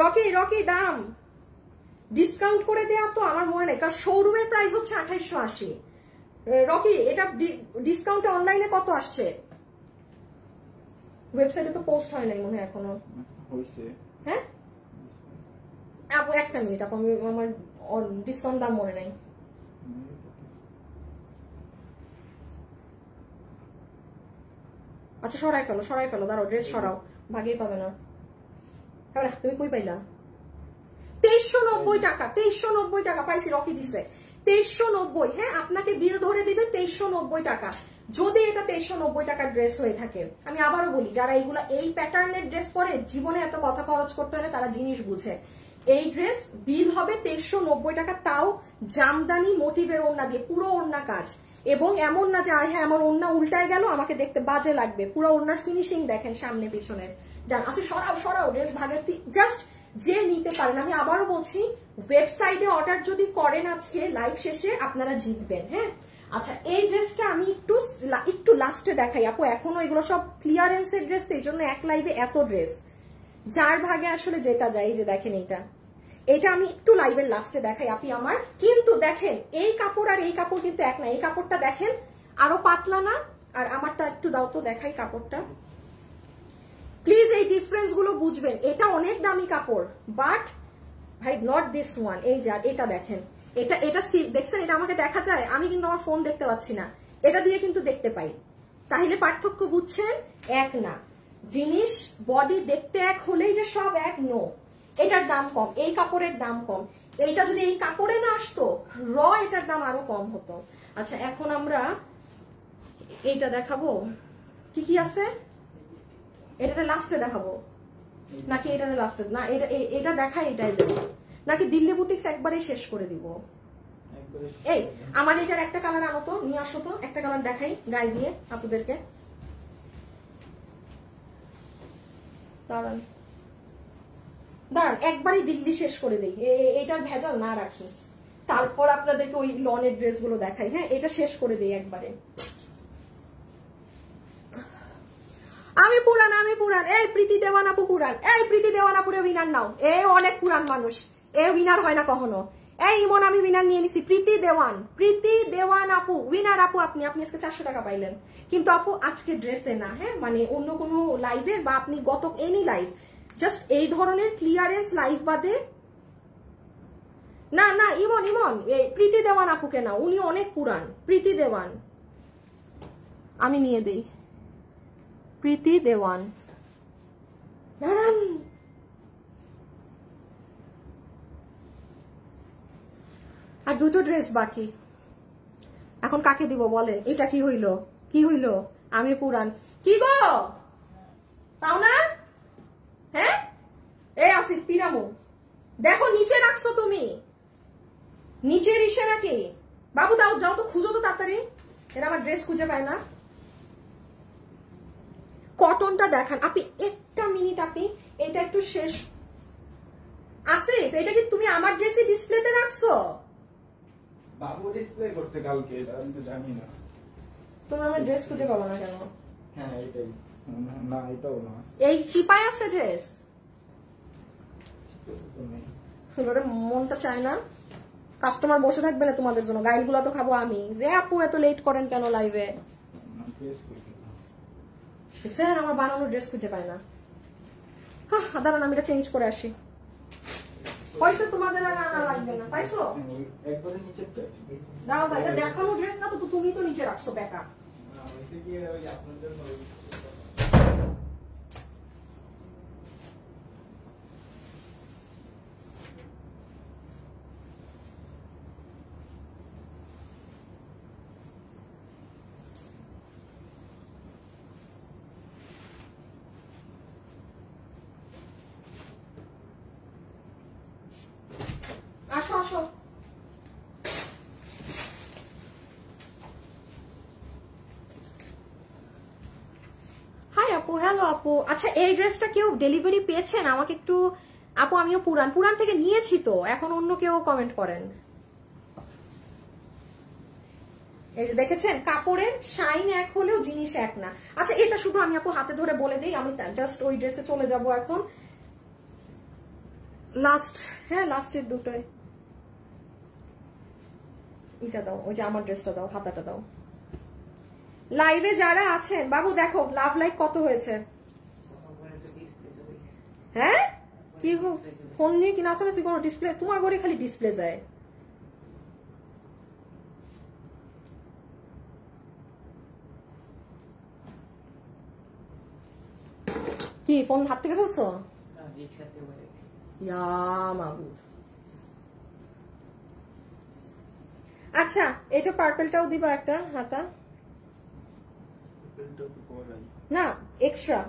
রকি রকি দাম ডিসকাউন্ট করে দেয়া তো আমার মনে নেই, কারণ শোরুমের প্রাইস হচ্ছে 2880। রকি এটা ডিসকাউন্টে অনলাইনে কত আসছে? ওয়েবসাইটে তো পোস্ট হয় নাই মনে হয় এখনো। হইছে। হ্যাঁ আপু একটা মিনিট আপু, আমার ডিসকাউন্ট দাম মনে নাই। আচ্ছা সরাই ফেলো দাঁড়াও, ড্রেস সরাও, ভাগেই পাবে না। তুমি কই পাইলা? 2390 টাকা, 2390 টাকা পাইছি, রকি দিছে 2390। হ্যাঁ আপনাকে বিল ধরে দিবে 2390 টাকা, যদি এটা 2390 টাকার ড্রেস হয়ে থাকে। আমি আবারও বলি, যারা এইগুলা এই প্যাটার্নের ড্রেস পরে জীবনে এত কথা খরচ করতে হয় তারা জিনিস বুঝে। এই ড্রেস বিল হবে 2390 টাকা, তাও জামদানি মোটিভের ওড়না দিয়ে, পুরো ওড়না কাজ। এবং এমন না যে হ্যাঁ আমার ওড়না উল্টায় গেল আমাকে দেখতে বাজে লাগবে, পুরো ওড়নার ফিনিশিং দেখেন সামনে পিছনের। আচ্ছা সরাও ড্রেস ভাগের, জাস্ট যে নিতে পারেন। আমি আবারও বলছি, ওয়েবসাইটে অর্ডার যদি করেন আজকে লাইভ শেষে আপনারা জিতবেন। হ্যাঁ আচ্ছা এই ড্রেসটা আমি একটু লাস্টে দেখাই আপু, এখনো এগুলো সব ক্লিয়ারেন্সের ড্রেস, তো এই জন্য এক লাইভে এত ড্রেস, যার ভাগে আসলে যেটা যায়। যে দেখেন এটা আমি একটু লাইভের লাস্টে দেখাই আপনি আমার। কিন্তু দেখেন এই কাপড় আর এই কাপড় কিন্তু এক না, এই কাপড়টা দেখেন আরো পাতলা না, আর আমারটা একটু দাও তো দেখাই কাপড়টা। প্লিজ এই ডিফারেন্স গুলো বুঝবেন, এটা অনেক দামি কাপড়, বাট ভাই নট দিস ওয়ান। এই যে এটা দেখেন, এটা দেখছেন, এটা আমাকে দেখা যায়, আমি কিন্তু আমার ফোন দেখতে পাচ্ছি না, এটা দিয়ে কিন্তু দেখতে পাই। তাহলে পার্থক্য বুঝছেন? এক না, জিনিস বডি দেখতে এক হলেই যে সব এক, নো। এটার দাম কম, এই কাপড়ের দাম কম। এইটা যদি এই কাপড়ে না আসতো এটার দাম আরো কম হতো। আচ্ছা এখন আমরা এইটা দেখাবো, কি আছে, এটা লাস্টে দেখাবো নাকি এটা লাস্টে? না এটা দেখাই, এটাই যাবো নাকি দিল্লি বুটিক্স একবারেই শেষ করে দিব? এই আমার এটার একটা কালার আনো তো, নিয়ে আসো তো, একটা কালার দেখাই গায়ে দিয়ে আপনাদেরকে। দাঁড়ান একবারই দিল্লি শেষ করে দিই, এটার ভেজাল না রাখি, তারপর আপনাদেরকে ওই লনের ড্রেস গুলো দেখাই। হ্যাঁ এটা শেষ করে দিই একবারে। আমি পুরান এই প্রীতি দেওয়ানাপু পুরান, এই প্রীতি দেওয়ানাপুরে উইনার নাও, এ অনেক পুরান মানুষ, এ উইনার হয় না কখনো। এই ইমন আমি উইনার নিয়ে নিছি, প্রীতি দেওয়ান আপু উইনার। আপু আপনি আজকে 400 টাকা পাইলেন, কিন্তু আপু আজকে ড্রেসে না, হ্যাঁ মানে অন্য কোনো লাইভের বা আপনি গত এনি লাইভ, জাস্ট এই ধরনের ক্লিয়ারেন্স লাইভ বাদে না। ইমন এই প্রীতি দেওয়ান আপুকে না, উনি অনেক পুরান। প্রীতি দেওয়ান আমি নিয়ে দেই, প্রীতি দেওয়ান। দাঁড়ান আর দুটো ড্রেস বাকি, এখন কাকে দিব বলেন? এটা কি হইল? আমি পুরান কি গো, তাও না? হ্যাঁ এই আসিফ পিরামু দেখো নিচে রাখছো তুমি, নিচের ইসে নাকি? বাবু যাও তো, খুঁজো তো তাড়াতাড়ি, এরা আমার ড্রেস খুঁজে পায় না। কটনটা দেখান আপনি, একটা মিনিট আপনি, এটা একটু শেষ। আসিফ এটা কি তুমি আমার ড্রেসই ডিসপ্লেতে রাখছো? বাবু ডিসপ্লে করতে কালকে, আমি তো জানি না। তুমি আমার ড্রেস খুঁজে পাবো না কেন? হ্যাঁ এটাই না, এটাও না। এই চিপায় আছে ড্রেস, মনটা চায় না। কাস্টমার বসে থাকবে না তোমাদের জন্য, গাইলগুলো তো খাবো আমি। যে আপু এত লেট করেন কেন লাইভে? স্যার আমার বানানো ড্রেস খুঁজে পায় না। হ্যাঁ দাঁড়ান আমি এটা চেঞ্জ করে আসি। পয়সা তোমাদের আর আনা লাগবে না, পাইছো? একবারে নিচে দাও এটা দেখানো ড্রেস না তো, তুমি তো নিচে রাখছো বেকা। আপু, হ্যালো আপু। আচ্ছা এই ড্রেসটা কেউ ডেলিভারি পেয়েছেন? আমাকে একটু, আপু আমিও পুরান থেকে নিয়েছি তো, এখন অন্য কেউ কমেন্ট করেন। এই যে দেখেছেন, কাপড়ের শাইন এক হলেও জিনিস এক না। আচ্ছা এটা শুধু আমি আপু হাতে ধরে বলে দিই, আমি জাস্ট ওই ড্রেসে চলে যাব এখন। লাস্ট, হ্যাঁ লাস্টের দুটোয় এটা দাও, ওই যে আমার ড্রেসটা দাও, হাতাটা দাও। লাইভে যারা আছেন বাবু দেখো লাভ লাইক কত হয়েছে। হ্যাঁ কি ফোন নিয়ে কি নাচানাচি করো? ডিসপ্লে তোমার ঘরে খালি ডিসপ্লে যায়। কি ফোন হাত থেকে ফেলছো? আচ্ছা এটা পার্পলটাও দিবা একটা হাতা, না এক্সট্রা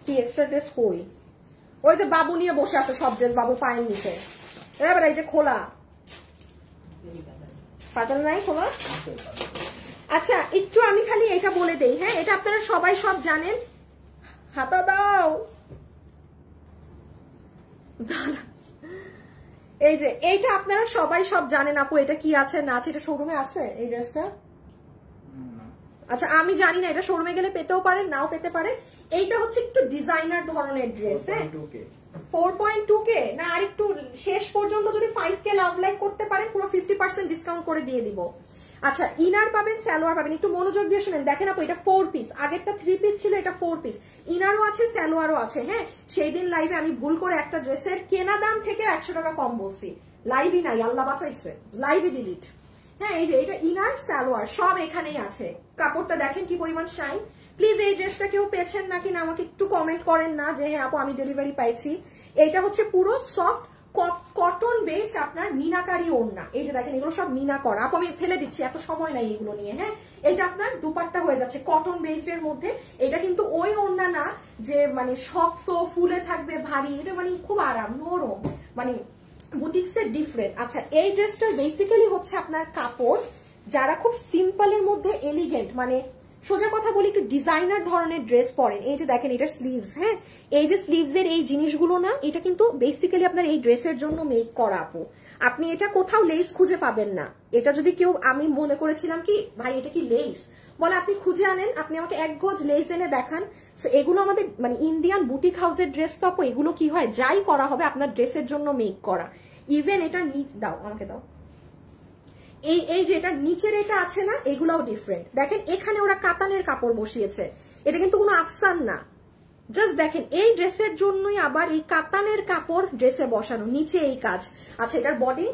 কি এক্সট্রা ড্রেস কই? ওই যে বাবু নিয়ে বসে আছে সব ড্রেস, বাবু পায়ের নিচে। এবার এই যে খোলা পাতাল নাই খোলা। আচ্ছা একটু আমি খালি এটা বলে দেই, হ্যাঁ এটা আপনারা সবাই সব জানেন। হাতা দাও, এই যে এইটা আপনারা সবাই সব জানেন। আপু এটা কি আছে না আছে? এটা শোরুমে আছে এই ড্রেসটা? আচ্ছা আমি জানি না, এটা শোরুমে গেলে পেতেও পারেন নাও পেতে পারেন। এইটা হচ্ছে একটু ডিজাইনার ধরনের ড্রেস, হ্যাঁ 4.2K না, আর একটু শেষ পর্যন্ত যদি 5K লাভ লাইক করতে পারেন পুরো 50% ডিসকাউন্ট করে দিয়ে দিব। আচ্ছা ইনার পাবেন, সালোয়ার পাবেন, একটু মনোযোগ দিয়ে শুনেন। দেখেন আপু এটা 4 পিস, আগেরটা 3 পিস ছিল, এটা 4 পিস। ইনারও আছে সালোয়ারও আছে। হ্যাঁ সেই দিন লাইভে আমি ভুল করে একটা ড্রেসের কেনা দাম থেকে 100 টাকা কম বলছি, লাইভই নাই, আল্লাহ বাঁচাইছে, লাইভই ডিলিট। হ্যাঁ এই যে এটা ইনার সালোয়ার সব এখানেই আছে। কাপড়টা দেখেন কি পরিমাণ শাইন। প্লিজ এই ড্রেসটা কেউ পেয়েছেন নাকি না আমাকে একটু কমেন্ট করেন না যে হ্যাঁ আপু আমি ডেলিভারি পাইছি। এটা হচ্ছে পুরো সফট কটন বেসড আপনার মিনাকারি ওড়না। এই যে দেখেন এগুলো সব মিনা করা। আপু আমি ফেলে দিচ্ছি, এত সময় নাই এগুলো নিয়ে। হ্যাঁ এটা আপনার দুপাট্টা হয়ে যাচ্ছে কটন বেসড এর মধ্যে। এটা কিন্তু ওই ওড়না না যে মানে শক্ত ফুলে থাকবে ভারী, এটা মানে খুব আরাম নরম, মানে বুটিক্সের ডিফারেন্ট। আচ্ছা এই ড্রেসটা বেসিক্যালি হচ্ছে আপনার কাপড়, যারা খুব সিম্পলের মধ্যে এলিগেন্ট, মানে সোজা কথা বলি একটু ডিজাইনার ধরনের ড্রেস পরেন। এই যে দেখেন এটা স্লিভস, হ্যাঁ এই যে স্লিভস এর এই জিনিসগুলো না, এটা কিন্তু বেসিক্যালি আপনার এই ড্রেসের জন্য মেক করা আপু। আপনি এটা কোথাও লেস খুঁজে পাবেন না। এটা যদি কেউ, আমি মনে করেছিলাম কি ভাই এটা কি লেস, বলে আপনি খুঁজে আনেন, আপনি আমাকে এক গজ লেস এনে দেখান। এগুলো আমাদের মানে ইন্ডিয়ান বুটিক হাউসের ড্রেস তো আপু, এগুলো কি হয় যাই করা হবে আপনার ড্রেসের জন্য মেক করা। ইভেন এটার নিচ দাও, আমাকে দাও, এই যে এটার নিচের এটা আছে না, এগুলাও ডিফারেন্ট। দেখেন এখানে ওরা কাতানের কাপড় বসিয়েছে, এটা কিন্তু কোনো আফসান না। জাস্ট দেখেন এই ড্রেসের জন্যই আবার এই কাতানের কাপড় ড্রেসে বসানো, নিচে এই কাজ। আচ্ছা এটার বডি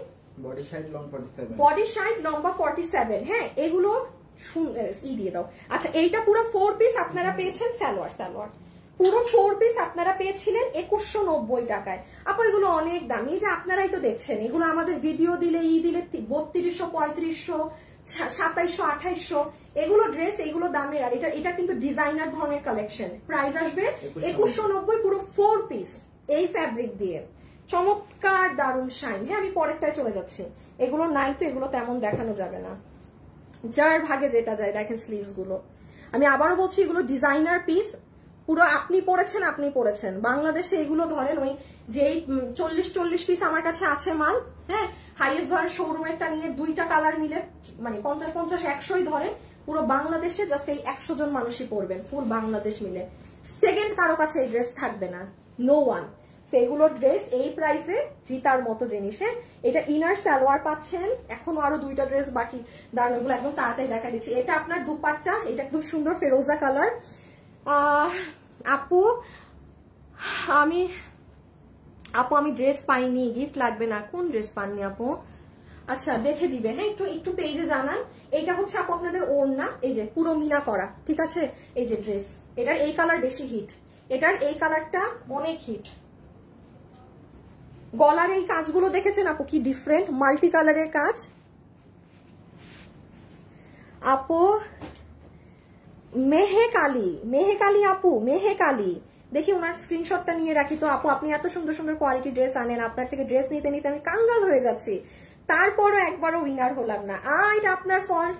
সাইড লম্বা 47, হ্যাঁ এগুলো দিয়ে দাও। আচ্ছা এইটা পুরো 4 পিস আপনারা পেয়েছেন, সালোয়ার পুরো 4 পিস আপনারা পেয়েছিলেন 2190 টাকায়। আপু এগুলো অনেক দাম, এই যে আপনারাই তো দেখছেন, এগুলো আমাদের ভিডিও দিলে দিলে 3200, 3500, 2700, 2800 এগুলো ড্রেস, এগুলো দামের। আর এটা কিন্তু ডিজাইনার ধরনের কালেকশন, প্রাইস আসবে 2190 পুরো 4 পিস এই ফ্যাব্রিক দিয়ে। চমৎকার দারুণ শাইন। হ্যাঁ আমি পরেরটায় চলে যাচ্ছি, এগুলো নাই তো, এগুলো তেমন দেখানো যাবে না, যার ভাগে যেটা যায়। দেখেন স্লিভস গুলো, আমি আবারও বলছি এগুলো ডিজাইনার পিস, পুরো আপনি পড়েছেন বাংলাদেশে। এগুলো ধরেন ওই যে 40 পিস আমার কাছে আছে মাল, হ্যাঁ হাইয়েস্ট ধরেন শোরুমেরটা নিয়ে 2টা কালার মিলে মানে 50, 100ই ধরেন পুরো বাংলাদেশে জাস্ট এই 100 জন মানুষই পরবেন, ফুল বাংলাদেশ মিলে। সেকেন্ড কারো কাছে এই ড্রেস থাকবে না, নো ওয়ান। সেগুলোর ড্রেস এই প্রাইসে জিতার মতো জিনিস। এটা ইনার সালোয়ার পাচ্ছেন, এখনো আরো 2টা ড্রেস বাকি, দাঁড়ান এগুলো একদম তাড়াতাড়ি দেখা দিচ্ছি। এটা আপনার দুপাট্টা, এটা একদম সুন্দর ফেরোজা কালার। আপু আমি ড্রেস পাইনি, গিফট লাগবে না। কোন ড্রেস পাননি আপু? আচ্ছা দেখে দিবে, হ্যাঁ একটু পেজে জানান। এইটা হচ্ছে আপু আপনাদের ওড়না, এই যে পুরো মিনা করা, ঠিক আছে। এই যে ড্রেস, এটার এই কালার বেশি হিট, এটার এই কালারটা অনেক হিট। গলার এই কাজগুলো দেখেছেন আপু কি ডিফারেন্ট, মাল্টি কালারের কাজ। আপু মেহেকালি আপু, মেহেকালি দেখি ওনার স্ক্রিনশটটা নিয়ে রাখি তো। আপু আপনি এত সুন্দর সুন্দর কোয়ালিটি ড্রেস আনেন, আপনার থেকে ড্রেস নিতে নিতে আমি কাঙ্গাল হয়ে যাচ্ছি, তারপরও একবারও উইনার হলাম না। এটা আপনার ফল্ট,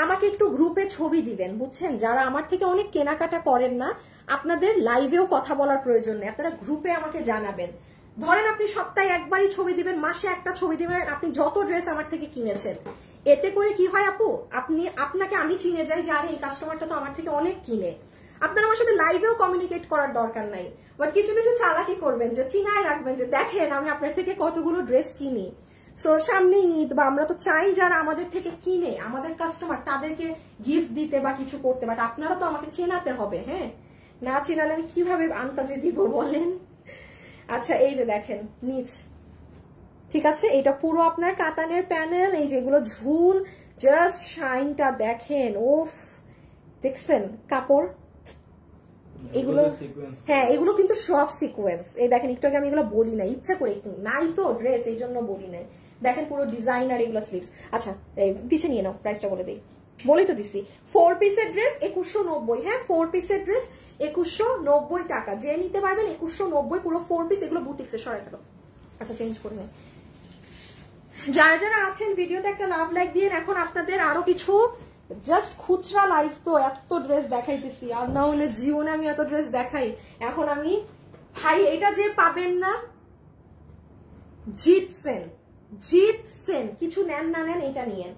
আমাকে একটু গ্রুপে ছবি দিবেন, বুঝছেন? যারা আমার থেকে অনেক কেনাকাটা করেন না, আপনাদের লাইভেও কথা বলার প্রয়োজন নেই, আপনারা গ্রুপে আমাকে জানাবেন। ধরেন আপনি সপ্তাহে একবারই ছবি দিবেন, মাসে একটা ছবি দিবেন আপনি যত ড্রেস আমার থেকে কিনেছেন। এতে করে কি হয় আপু, আপনাকে আমি চিনে যাই যে আরে এই কাস্টমারটা তো আমার থেকে অনেক কিনে। আপনারা আমার সাথে লাইভেও কমিউনিকেট করার দরকার নাই, বাট কিছু কিছু চালাকি করবেন যে চিনায় রাখবেন যে দেখেন আমি আপনার থেকে কতগুলো ড্রেস কিনি। সো সামনে ঈদ, বা আমরা তো চাই যারা আমাদের থেকে কিনে, আমাদের কাস্টমার, তাদেরকে গিফট দিতে বা কিছু করতে, বাট আপনারা তো আমাকে চেনাতে হবে। হ্যাঁ, না চেনালে আমি কিভাবে আন্তাজে দিব বলেন? আচ্ছা, এই যে দেখেন নিচ, ঠিক আছে, এটা পুরো আপনার কাতানের প্যানেল, এই যেগুলো ঝুল, জাস্ট শাইনটা দেখেন, ওফ, দেখছেন কাপড় এগুলো? হ্যাঁ, এগুলো কিন্তু সব সিকোয়েন্স। এই দেখেন, একটু আগে আমি এগুলো বলি না, ইচ্ছা করে, একটু নাই তো ড্রেস এই জন্য বলি নাই। দেখেন পুরো ডিজাইনার এগুলো স্লিভস। আচ্ছা, পিছে নিয়ে নাও, প্রাইসটা বলে দিই, বলেই তো দিছি। 4 পিসের ড্রেস 2190। হ্যাঁ, 4 পিসের ড্রেস 2190 টাকা, যে নিতে পারবেন 2190, পুরো 4 পিস। এগুলো বুটিক্সের, সরাই ফেলো। আচ্ছা, চেঞ্জ করে নেই। যারা যারা আছেন ভিডিওতে একটা লাভ লাইক দিয়ে। এখন আপনাদের আরো কিছু জাস্ট খুচরা লাইভ, তো এত ড্রেস দেখাইতেছি, আর না হলে জীবনে আমি এত ড্রেস দেখাই। এখন আমি ভাই, এটা যে পাবেন না, জিতছেন, কিছু নেন না নেন, এটা নিয়ে।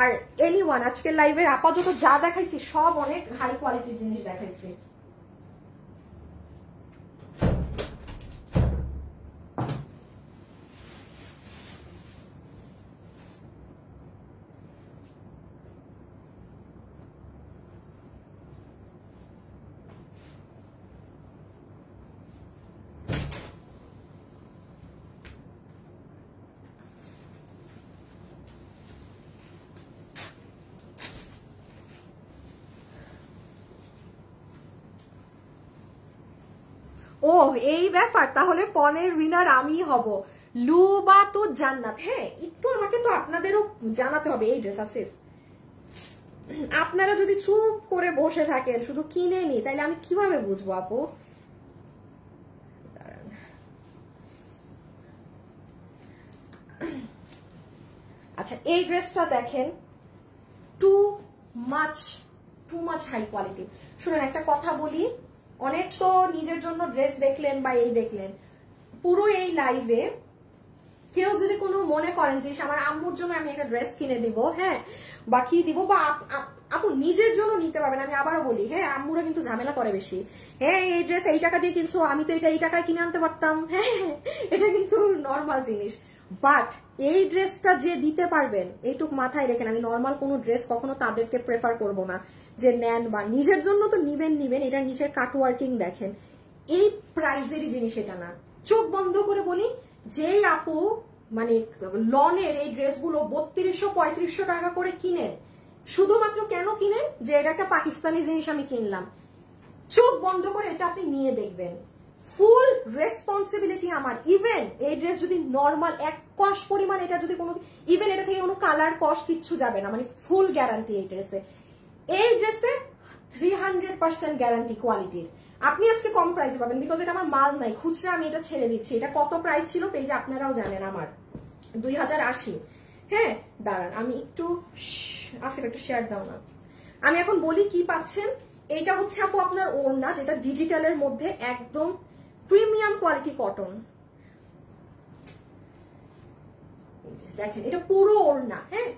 আর এনিওয়ান, আজকের লাইভের আপাতত যা দেখাইছি সব অনেক হাই কোয়ালিটির জিনিস দেখাইছি। ও, এই ব্যাপার, তাহলে পনের উইনার আমি হব। লুবা তো জান্নাত। হ্যাঁ, একটু আমাকে তো আপনাদেরও জানাতে হবে এই ড্রেস আছে। আপনারা যদি চুপ করে বসে থাকেন শুধু কিনে নি, তাহলে আমি কিভাবে বুঝবো আপু? আচ্ছা, এই ড্রেসটা দেখেন, টু মাচ হাই কোয়ালিটি। শুনেন, একটা কথা বলি, অনেক তো নিজের জন্য ড্রেস দেখলেন বা এই দেখলেন, পুরো এই লাইভে কেউ যদি কোনো মনে করেন যে আমার আম্মুর জন্য আমি একটা ড্রেস কিনে দিব, হ্যাঁ, বা কি দিব, বা আপু নিজের জন্য নিতে পারবেন। আমি আবারও বলি, হ্যাঁ, আম্মুরা কিন্তু ঝামেলা করে বেশি। হ্যাঁ, এই ড্রেস এই টাকা দিয়ে কিনছো, আমি তো এটা এই টাকায় কিনে আনতে পারতাম। হ্যাঁ, এটা কিন্তু নর্মাল জিনিস। বাট এই ড্রেসটা যে দিতে পারবেন, এইটুক মাথায় রেখেন, আমি নর্মাল কোনো ড্রেস কখনো তাদেরকে প্রেফার করব না যে নেন, বা নিজের জন্য তো নিবেন। এটার নিচের কাটওয়ার্কিং দেখেন, এই প্রাইজেরই জিনিস এটা না। চোখ বন্ধ করে বলি, যেই আপু মানে লনের এই ড্রেসগুলো 3200-3500 টাকা করে কিনেন, শুধুমাত্র কেন কিনেন? যে এটা একটা পাকিস্তানি জিনিস আমি কিনলাম। চোখ বন্ধ করে এটা আপনি নিয়ে দেখবেন, ফুল রেসপন্সিবিলিটি আমার। ইভেন এই ড্রেস যদি নর্মাল 1 কষ পরিমাণ, এটা যদি কোনো, ইভেন এটা থেকে কোনো কালার কষ কিচ্ছু যাবে না, মানে ফুল গ্যারান্টি এই ড্রেসে। এই ড্রেসে 300% গ্যারান্টি কোয়ালিটির। আপনি আজকে কম প্রাইস পাবেন, বিকজ এটা আমার মাল নাই, খুচরা আমি এটা ছেড়ে দিচ্ছি। এটা কত প্রাইস ছিল পেজে আপনারাও জানেন, আমার 2080। হ্যাঁ, দাঁড়ান আমি একটু আসিফ একটা শেয়ার দাও না। আমি এখন বলি কি পাচ্ছেন। এইটা হচ্ছে আপু আপনার ওড়না, যেটা ডিজিটালের মধ্যে একদম প্রিমিয়াম কোয়ালিটি কটন। দেখেন, এটা পুরো ওড়না, হ্যাঁ,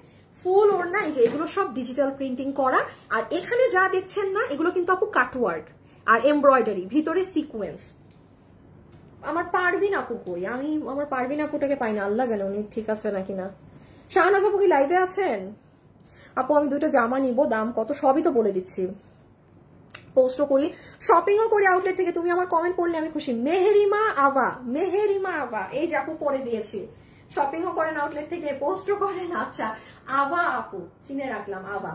ফুল ওড়না। এই যে এগুলো সব ডিজিটাল প্রিন্টিং করা, আর এখানে যা দেখছেন না, এগুলো কিন্তু আপু কাটওয়ার্ক আর এমব্রয়ডারি, ভিতরে সিকোয়েন্স। আমার পারভিন আপু কই? আমি আমার পারভিন আপুটাকে পাই না, আল্লাহ জানে উনি ঠিক আছে নাকি না। শাহনাজ আপু কি লাইভে আছেন? আপু আমি 2টা জামা নিব, দাম কত সবই তো বলে দিচ্ছি, পোস্টও করি, শপিংও করি আউটলেট থেকে। তুমি আমার কমেন্ট পড়লে আমি খুশি। মেহেরিমা আবা, এই যে আপু পরে দিয়েছি। শপিংও করেন আউটলেট থেকে, পোস্টও করেন। আচ্ছা, আবা আপু চিনে রাখলাম, আবা।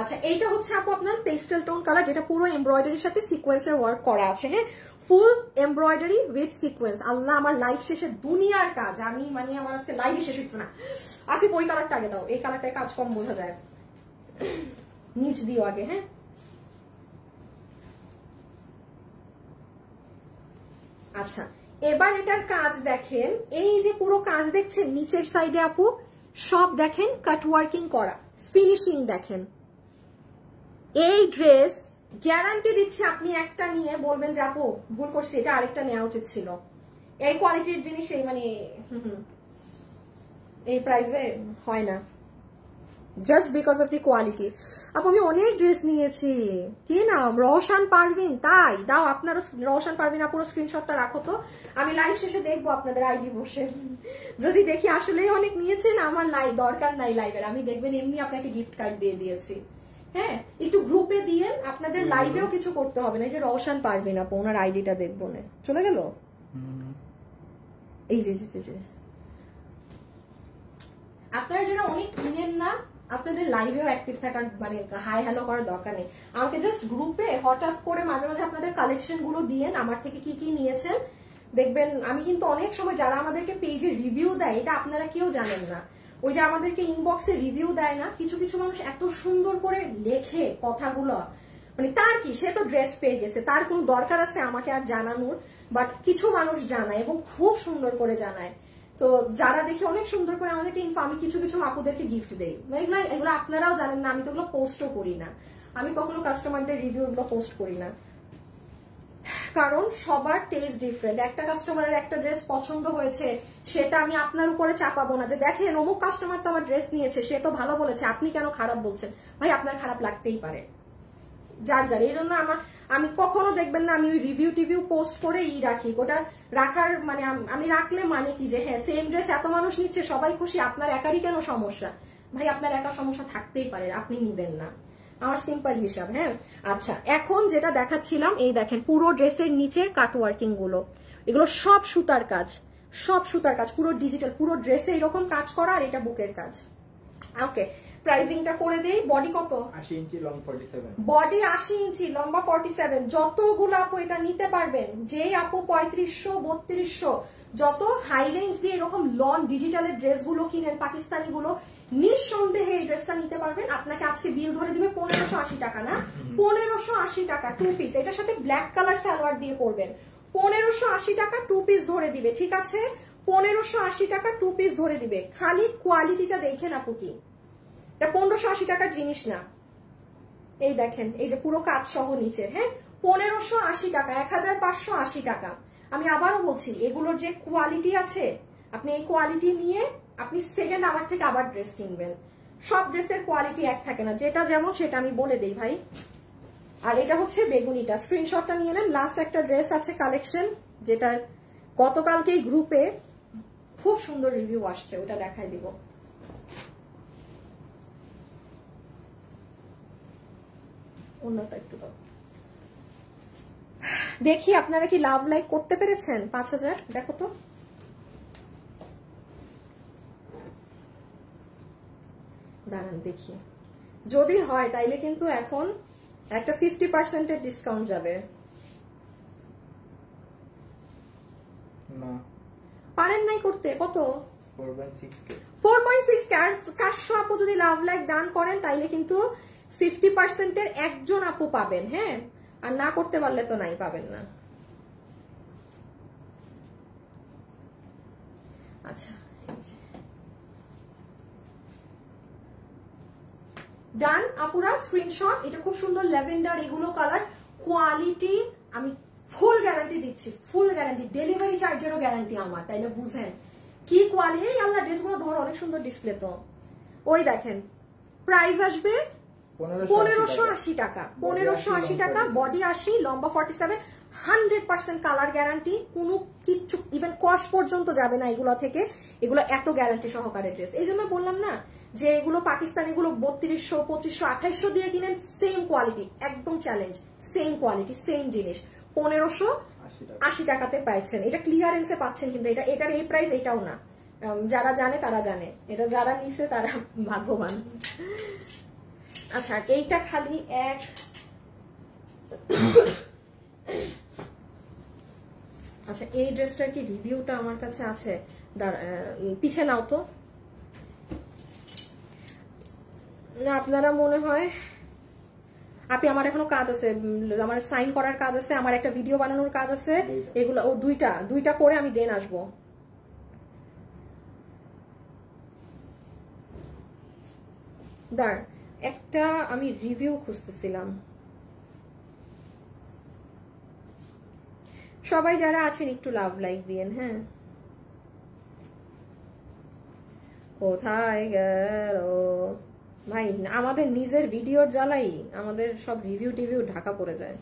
আচ্ছা, এইটা হচ্ছে আপু আপনার পেস্টেল টোন কালার, যেটা পুরো এমব্রয়ডারির সাথে সিকোয়েন্সের ওয়ার্ক করা আছে। হ্যাঁ, ফুল এমব্রয়ডারি উইথ সিকোয়েন্স। আল্লাহ, আমার লাইফ শেষে দুনিয়ার কাজ। আমি মানে আমার আজকে লাইভই শেষ হচ্ছে না। আসিফ ওই কালারটা আগে দাও, এই কালারটায় কাজ কম বোঝা যায়। নিচ দিও আগে। হ্যাঁ, আচ্ছা, এবার এটার কাজ দেখেন। এই যে পুরো কাজ দেখছেন নিচের সাইডে আপু, সব দেখেন কাটওয়ার্কিং করা, ফিনিশিং দেখেন, এই ড্রেস গ্যারান্টি দিচ্ছি আপনি একটা নিয়ে বলবেন যে আপু ভুল করছি, এটা আরেকটা নেওয়া উচিত ছিল। এই কোয়ালিটির জিনিস এই মানে এই প্রাইসে হয় না, just because of the quality. আপু আমি অনেক ড্রেস নিয়েছি। কি নাম? রওশন পারভিন। তাই দাও আপনারও রওশন পারভিন পুরো স্ক্রিনশটটা রাখো তো, আমি লাইভ শেষে দেখবো আপনাদের আইডি বসে। যদি দেখি আসলেই অনেক নিয়েছেন, আমার দরকার নাই লাইভের, আমি দেখবেন এমনি আপনাকে গিফট কার্ড দিয়ে দিয়েছি। হ্যাঁ, একটু গ্রুপে দিয়ে আপনাদের লাইভেও কিছু করতে হবে না। এই যে রওশন পারভিন আপু, ওনার আইডিটা দেখবো না, চলে গেল। এই যে আপনারা যারা অনেক কিনেন না, আপনাদের লাইভেও অ্যাক্টিভ থাকার মানে হাই হ্যালো করার দরকার নেই। আমাকে জাস্ট গ্রুপে হঠাৎ করে মাঝে মাঝে আপনাদের কালেকশন গুলো দিয়েন, আমার থেকে কি কি নিয়েছেন দেখবেন। আমি কিন্তু অনেক সময় যারা আমাদেরকে পেজে রিভিউ দেয়, এটা আপনারা কেউ জানেন না, ওই যে আমাদেরকে ইনবক্সে রিভিউ দেয় না, কিছু কিছু মানুষ এত সুন্দর করে লেখে কথাগুলো, মানে তার কি, সে তো ড্রেস পেয়ে গেছে, তার কোনো দরকার আছে আমাকে আর জানানোর? বাট কিছু মানুষ জানায় এবং খুব সুন্দর করে জানায়। তো যারা দেখে অনেক সুন্দর করে আমাদেরকে ইনফো, আমি কিছু কিছু আপুদেরকে গিফট দেই। এগুলো আপনারাও জানেন না, আমি তো এগুলো পোস্টও করি না, আমি কখনো কাস্টমারদের রিভিউ এগুলো পোস্ট করি না, কারণ সবার টেস্ট ডিফারেন্ট। একটা কাস্টমারের একটা ড্রেস পছন্দ হয়েছে, সেটা আমি আপনার উপরে চাপাবো না যে দেখেন অমুক কাস্টমার তো আমার ড্রেস নিয়েছে, সে তো ভালো বলেছে, আপনি কেন খারাপ বলছেন। ভাই আপনার খারাপ লাগতেই পারে, যার যার। এই জন্য আমি কখনো দেখবেন না আমি ওই রিভিউ টিভিউ পোস্ট করে রাখি। ওটা রাখার মানে আমি রাখলে মানে কি যে হ্যাঁ সেম ড্রেস এত মানুষ নিচ্ছে, সবাই খুশি, আপনার একারই কেন সমস্যা? ভাই আপনার একা সমস্যা থাকতেই পারে, আপনি নিবেন না, আমার সিম্পল হিসাব। হ্যাঁ আচ্ছা, এখন যেটা দেখাচ্ছিলাম, এই দেখেন পুরো ড্রেসের নিচের কাটওয়ার্কিং গুলো, এগুলো সব সুতার কাজ, সব সুতার কাজ, পুরো ডিজিটাল, পুরো ড্রেসে এরকম কাজ করা, আর এটা বুকের কাজ। ওকে, প্রাইসিংটা করে দেই। বডি কত? 80 ইঞ্চি লং 47। বডি 80 ইঞ্চি, লম্বা 47। যতগুলো আপু এটা নিতে পারবেন, যেই আপু 3500 3200 যত হাই রেঞ্জ দিয়ে এরকম লং ডিজিটালের ড্রেসগুলো কিনেন, পাকিস্তানি গুলো, নিঃসন্দেহে এই ড্রেসটা নিতে পারবেন। আপনাকে আজকে বিল ধরে দিবে 1580 টাকা, না 1580 টাকা 2 পিস। এটার সাথে ব্ল্যাক কালার সালোয়ার দিয়ে পরবেন, 1580 টাকা 2 পিস ধরে দিবে। ঠিক আছে, 1580 টাকা 2 পিস ধরে দিবে। খালি কোয়ালিটিটা দেখেন আপু, কি এটা 1580 টাকার জিনিস না। এই দেখেন, এই যে পুরো কাজ সহ নিচে, হ্যাঁ 1580 টাকা, 1580 টাকা। আমি আবারও বলছি, এগুলোর যে কোয়ালিটি আছে, আপনি এই কোয়ালিটি নিয়ে আপনি সেকেন্ড আমার থেকে আবার ড্রেস কিনবেন। সব ড্রেসের কোয়ালিটি এক থাকে না, যেটা যেমন সেটা আমি বলে দেই ভাই। আর এটা হচ্ছে বেগুনিটা, স্ক্রিনশটটা নিয়ে নেন। লাস্ট একটা ড্রেস আছে কালেকশন, যেটার গতকালকেই গ্রুপে খুব সুন্দর রিভিউ আসছে, ওটা দেখাই দিব। অন্যটা একটু দাও দেখি, আপনারা কি লাভ লাইক করতে পেরেছেন? 5000 দেখো তো। দাঁড়ান দেখি, যদি হয় তাইলে কিন্তু এখন একটা 50% ডিসকাউন্ট যাবে। না পারেন নাই করতে? কত? 4.6 আর 400 আপু যদি লাভ লাইক ডান করেন তাইলে কিন্তু 50% একজন আপু পাবেন। হ্যাঁ, আর না করতে পারলে তো নাই, পাবেন না। আচ্ছা ডান আপুরা, স্ক্রিনশট। এটা খুব সুন্দর ল্যাভেন্ডার, এগুলো কালার, কোয়ালিটি আমি ফুল গ্যারান্টি দিচ্ছি, ফুল গ্যারান্টি, ডেলিভারি চার্জেরও গ্যারান্টি আমার। তাইলে বুঝেন কি কোয়ালিটি। আল্লাহ ড্রেসগুলো ধরো, অনেক সুন্দর ডিসপ্লে তো। ওই দেখেন, প্রাইস আসবে 1580 টাকা, 1580 টাকা। বডি 80, লম্বা 47, 100% কালার গ্যারান্টি, কোনো কিচ্ছু ইভেন কস পর্যন্ত যাবে না এগুলো থেকে। এগুলো এত গ্যারান্টি সহকারে ড্রেস। এই জন্য বললাম না যে এগুলো পাকিস্তানি গুলো 3200 2500 2800 দিয়ে কিনেন, সেম কোয়ালিটি, একদম চ্যালেঞ্জ, সেম কোয়ালিটি সেম জিনিস 1580 টাকাতে পাচ্ছেন। এটা ক্লিয়ারেন্সে পাচ্ছেন, কিন্তু এটার এই প্রাইস এটাও না। যারা জানে তারা জানে, এটা যারা নিছে তারা ভাগ্যবান। আচ্ছা এইটা খালি এক আচ্ছা এই ড্রেসটার কি রিভিউটা আমার কাছে আছে, পিছে নাও তো। আপনারা মনে হয় আপনি, আমার এখনো কাজ আছে, আমার সাইন করার কাজ আছে, আমার একটা ভিডিও বানানোর কাজ আছে, এগুলো ও দুইটা করে আমি দেন আসবো। দাঁড় একটা আমি রিভিউ খুঁজতেছিলাম। সবাই যারা আছেন একটু লাভ লাইক দিয়েন। হ্যাঁ, কোথায় গেল ভাই? আমাদের নিজের ভিডিওর জ্বালাই আমাদের সব রিভিউ টিভিউ ঢাকা পড়ে যায়।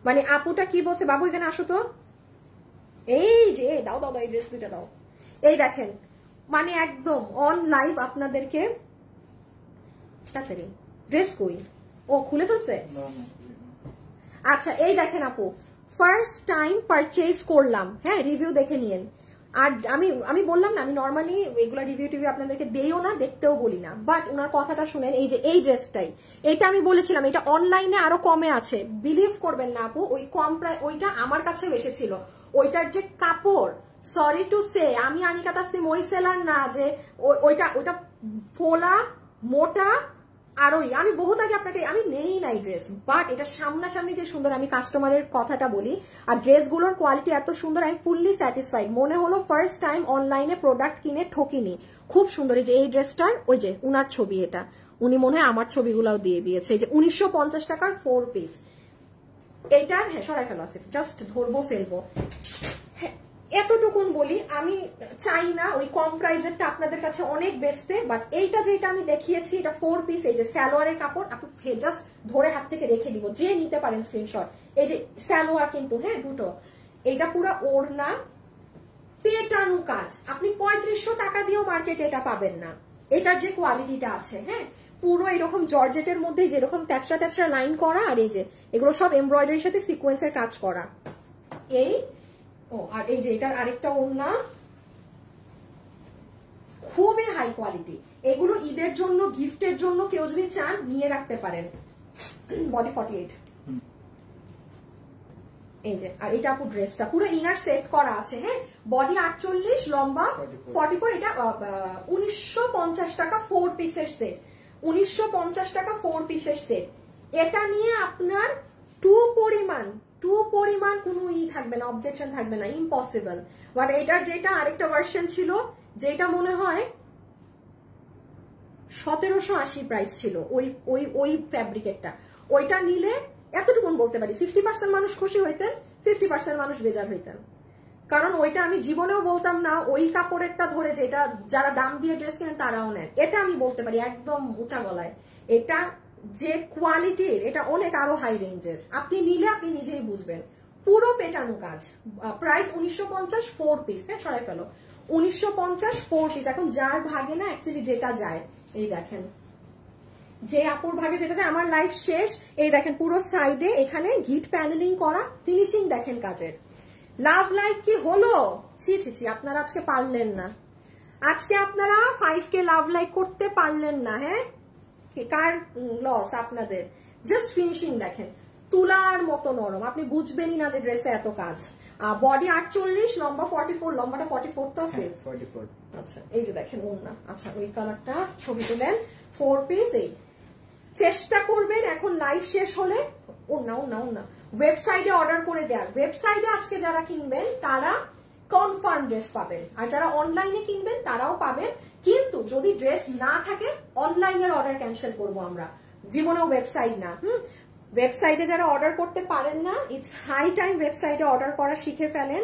মানে আপুটা কি বলছে, বাবু এখানে আসো তো, এই যে দাও দাও দাও, এই ড্রেস দুইটা দাও। এই দেখেন, মানে একদম অন লাইভ আপনাদেরকে। তাড়াতাড়ি ড্রেস কই? ও খুলে ফেলছে। আচ্ছা এই দেখেন আপু, ফার্স্ট টাইম পারচেজ করলাম। হ্যাঁ, রিভিউ দেখে নিয়েন। আর আমি বললাম না, আমি নর্মালি এগুলো রিভিউ টিভিউ আপনাদেরকে দেইও না, দেখতেও বলি না, বাট ওনার কথাটা শুনেন। এই যে এই ড্রেসটাই, এটা আমি বলেছিলাম এটা অনলাইনে আরো কমে আছে, বিলিভ করবেন না আপু, ওই কম প্রায় ওইটা আমার কাছেও এসেছিল। ওইটার যে কাপড়, সরি টু সে, আমি আনিকা তাসনিম ওই সেলার না যে ওইটা ফোলা মোটা। আর ওই আমি বহুত আগে আপনাকে আমি নেই নাই ড্রেস, বাট এটা সামনাসামনি যে সুন্দর, আমি কাস্টমারের কথাটা বলি, আর ড্রেসগুলোর কোয়ালিটি এত সুন্দর, আমি ফুললি স্যাটিসফাইড। মনে হলো ফার্স্ট টাইম অনলাইনে প্রোডাক্ট কিনে ঠকিনি। খুব সুন্দর। এই যে এই ড্রেসটার ওই যে উনার ছবি, এটা উনি মনে হয় আমার ছবিগুলাও দিয়ে দিয়েছে। এই যে 1950 টাকার 4 পিস এইটার। হ্যাঁ, সরাই ফেলো আসিফ, জাস্ট ধরবো ফেলবো। হ্যাঁ, এতটুকুন বলি, আমি চাই না ওই কম প্রাইসেরটা আপনাদের কাছে অনেক বেচতে, বাট এইটা যেটা আমি দেখিয়েছি এটা 4 পিস। এই যে সালোয়ারের কাপড়, আপনি জাস্ট ধরে হাত থেকে রেখে দিব, যে নিতে পারেন স্ক্রিনশট। এই যে সালোয়ার কিন্তু, হ্যাঁ দুটো, এইটা পুরো ওড়না পেটানো কাজ। আপনি 3500 টাকা দিয়েও মার্কেটে এটা পাবেন না, এটার যে কোয়ালিটিটা আছে। হ্যাঁ, পুরো এরকম জর্জেটের মধ্যে যেরকম তেচরা তেচরা লাইন করা, আর এই যে এগুলো সব এমব্রয়ডারির সাথে সিকোয়েন্সের কাজ করা। এই আর এই যে এটার আরেকটা ওড়না, খুবই হাই কোয়ালিটি। এগুলো ঈদের জন্য, গিফটের জন্য কেউ যদি চান নিয়ে রাখতে পারেন। বডি 48। এই যে, আর এটা আপু ড্রেসটা পুরো ইনার সেট করা আছে। হ্যাঁ, বডি 48, লম্বা 44। এটা 1950 টাকা 4 পিসের সেট। 1950 টাকা 4 পিসের সেট। এটা নিয়ে আপনার টু পরিমাণ কোনো থাকবে না, অবজেকশন থাকবে না, ইম্পসিবল। বাট এটার যেটা আরেকটা ভার্সন ছিল, যেটা মনে হয় 1780 প্রাইস ছিল, ওই ফ্যাব্রিকেরটা, ওইটা নিলে এতটুকুন বলতে পারি 50% মানুষ খুশি হইতেন, 50% মানুষ বেজার হইতেন। কারণ ওইটা আমি জীবনেও বলতাম না ওই কাপড়েরটা ধরে, যেটা যারা দাম দিয়ে ড্রেস কেনেন তারাও নেন। এটা আমি বলতে পারি একদম উঁচা গলায়, এটা যে কোয়ালিটির, এটা অনেক আরো হাই রেঞ্জের। আপনি নিলে আপনি নিজেই বুঝবেন। পুরো পেটানো কাজ, প্রাইস 1950, 4 পিস। হ্যাঁ, সরাই ফেলো, 1950 4 পিস। এখন যার ভাগে না অ্যাকচুয়ালি যেটা যায়, এই দেখেন, যে আপুর ভাগে যেটা যায়, আমার লাইফ শেষ। এই দেখেন পুরো সাইডে এখানে গিট প্যানেলিং করা, ফিনিশিং দেখেন কাজের। লাভ লাইক কি হলো? ছি ছি ছি, আপনারা আজকে পারলেন না, আজকে আপনারা 5K লাভ লাইক করতে পারলেন না। হ্যাঁ, কার লস আপনাদের? জাস্ট ফিনিশিং দেখেন, তুলার মতো নরম, আপনি বুঝবেনই না যে ড্রেসে এত কাজ। বডি 48, লম্বা 44, লম্বাটা 44 তো আছে। 44। আচ্ছা, এই যে দেখেন ওড়না। আচ্ছা, ওই কালারটা ছবি তুলেন, 4 পিস। এই চেষ্টা করবেন এখন লাইভ শেষ হলে ওড়না ওয়েবসাইটে অর্ডার করে দেওয়ার। ওয়েবসাইটে আজকে যারা কিনবেন তারা কনফার্ম ড্রেস পাবেন, আর যারা অনলাইনে কিনবেন তারাও পাবেন। কিন্তু যদি ড্রেস না থাকে, অনলাইনের অর্ডার ক্যান্সেল করবো আমরা, জীবনেও ওয়েবসাইট না। ওয়েবসাইটে যারা অর্ডার করতে পারেন না, ইটস হাই টাইম ওয়েবসাইটে অর্ডার করা শিখে ফেলেন।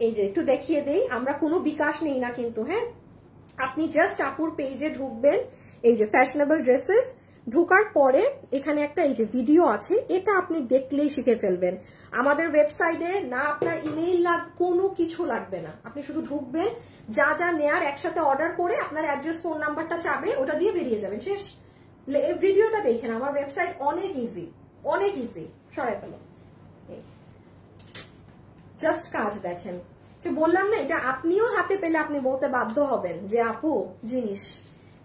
এই যে একটু দেখিয়ে দেই, আমরা কোনো বিকাশ নেই না কিন্তু। হ্যাঁ, আপনি জাস্ট আপুর পেজে ঢুকবেন, এই যে ফ্যাশনেবল ড্রেসেস, ঢোকার পরে এখানে একটা এই যে ভিডিও আছে, এটা আপনি দেখলেই শিখে ফেলবেন। আমাদের ওয়েবসাইটে না আপনার ইমেইল কোনো কিছু লাগবে না, আপনি শুধু ঢুকবেন, যা যা নেয়ার একসাথে অর্ডার করে আপনার অ্যাড্রেস ফোন নাম্বারটা চাবে, ওটা দিয়ে বেরিয়ে যাবেন, শেষ। ভিডিওটা দেখেন, আমার ওয়েবসাইট অনেক ইজি, অনেক ইজি। সরাই ফেলো, জাস্ট কাজ দেখেন। তো বললাম না, এটা আপনিও হাতে পেলে আপনি বলতে বাধ্য হবেন যে আপু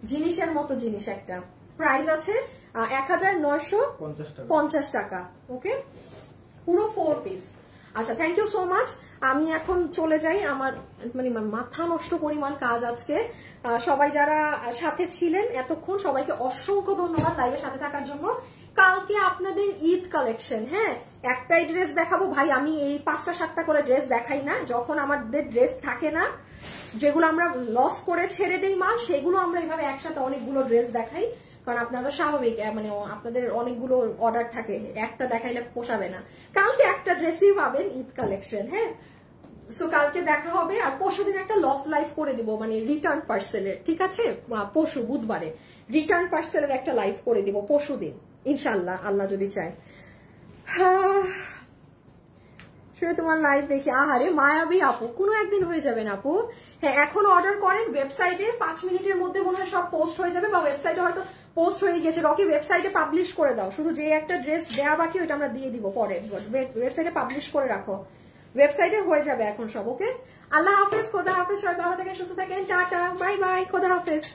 জিনিসের মতো জিনিস একটা। প্রাইস আছে 1950 টাকা। ওকে, পুরো 4 পিস। আচ্ছা, থ্যাংক ইউ সো মাচ। আমি এখন চলে যাই, আমার মানে মাথা নষ্ট পরিমাণ কাজ আজকে। সবাই যারা সাথে ছিলেন এতক্ষণ, সবাইকে অসংখ্য ধন্যবাদ লাইভের সাথে থাকার জন্য। কালকে আপনাদের ঈদ কালেকশন। হ্যাঁ, একটাই ড্রেস দেখাবো ভাই, আমি এই 5টা 7টা করে ড্রেস দেখাই না। যখন আমাদের ড্রেস থাকে না, যেগুলো আমরা লস করে ছেড়ে দেই মাল, সেগুলো আমরা এইভাবে একসাথে অনেকগুলো ড্রেস দেখাই। কারণ আপনারা তো স্বাভাবিক, মানে আপনাদের অনেকগুলো অর্ডার থাকে, একটা দেখাইলে পোষাবে না। কালকে একটা ড্রেসই পাবেন ঈদ কালেকশন, হ্যাঁ। সো কালকে দেখা হবে, আর পরশুদিন একটা লস লাইভ করে দিব, মানে রিটার্ন পার্সেলের, ঠিক আছে? পরশু বুধবারে রিটার্ন পার্সেলের একটা লাইভ করে দিব পরশুদিন ইনশাল্লাহ, আল্লাহ যদি চায়। শুনে তোমার লাইভ দেখি, আহারে মায়াবী আপু, কোনো একদিন হয়ে যাবেন আপু। হ্যাঁ, এখন অর্ডার করেন ওয়েবসাইটে, 5 মিনিটের মধ্যে মনে হয় সব পোস্ট হয়ে যাবে, বা ওয়েবসাইটে হয়তো পোস্ট হয়ে গেছে। রকি ওয়েবসাইটে পাবলিশ করে দাও, শুধু যে একটা ড্রেস দেওয়া বাকি ওইটা আমরা দিয়ে দিব পরে, ওয়েবসাইটে পাবলিশ করে রাখো, ওয়েবসাইটে হয়ে যাবে এখন সব। ওকে, আল্লাহ হাফেজ, খোদা হাফেজ, সবাই ভালো থাকেন, সুস্থ থাকেন, টাটা, বাই বাই, খোদা হাফেজ।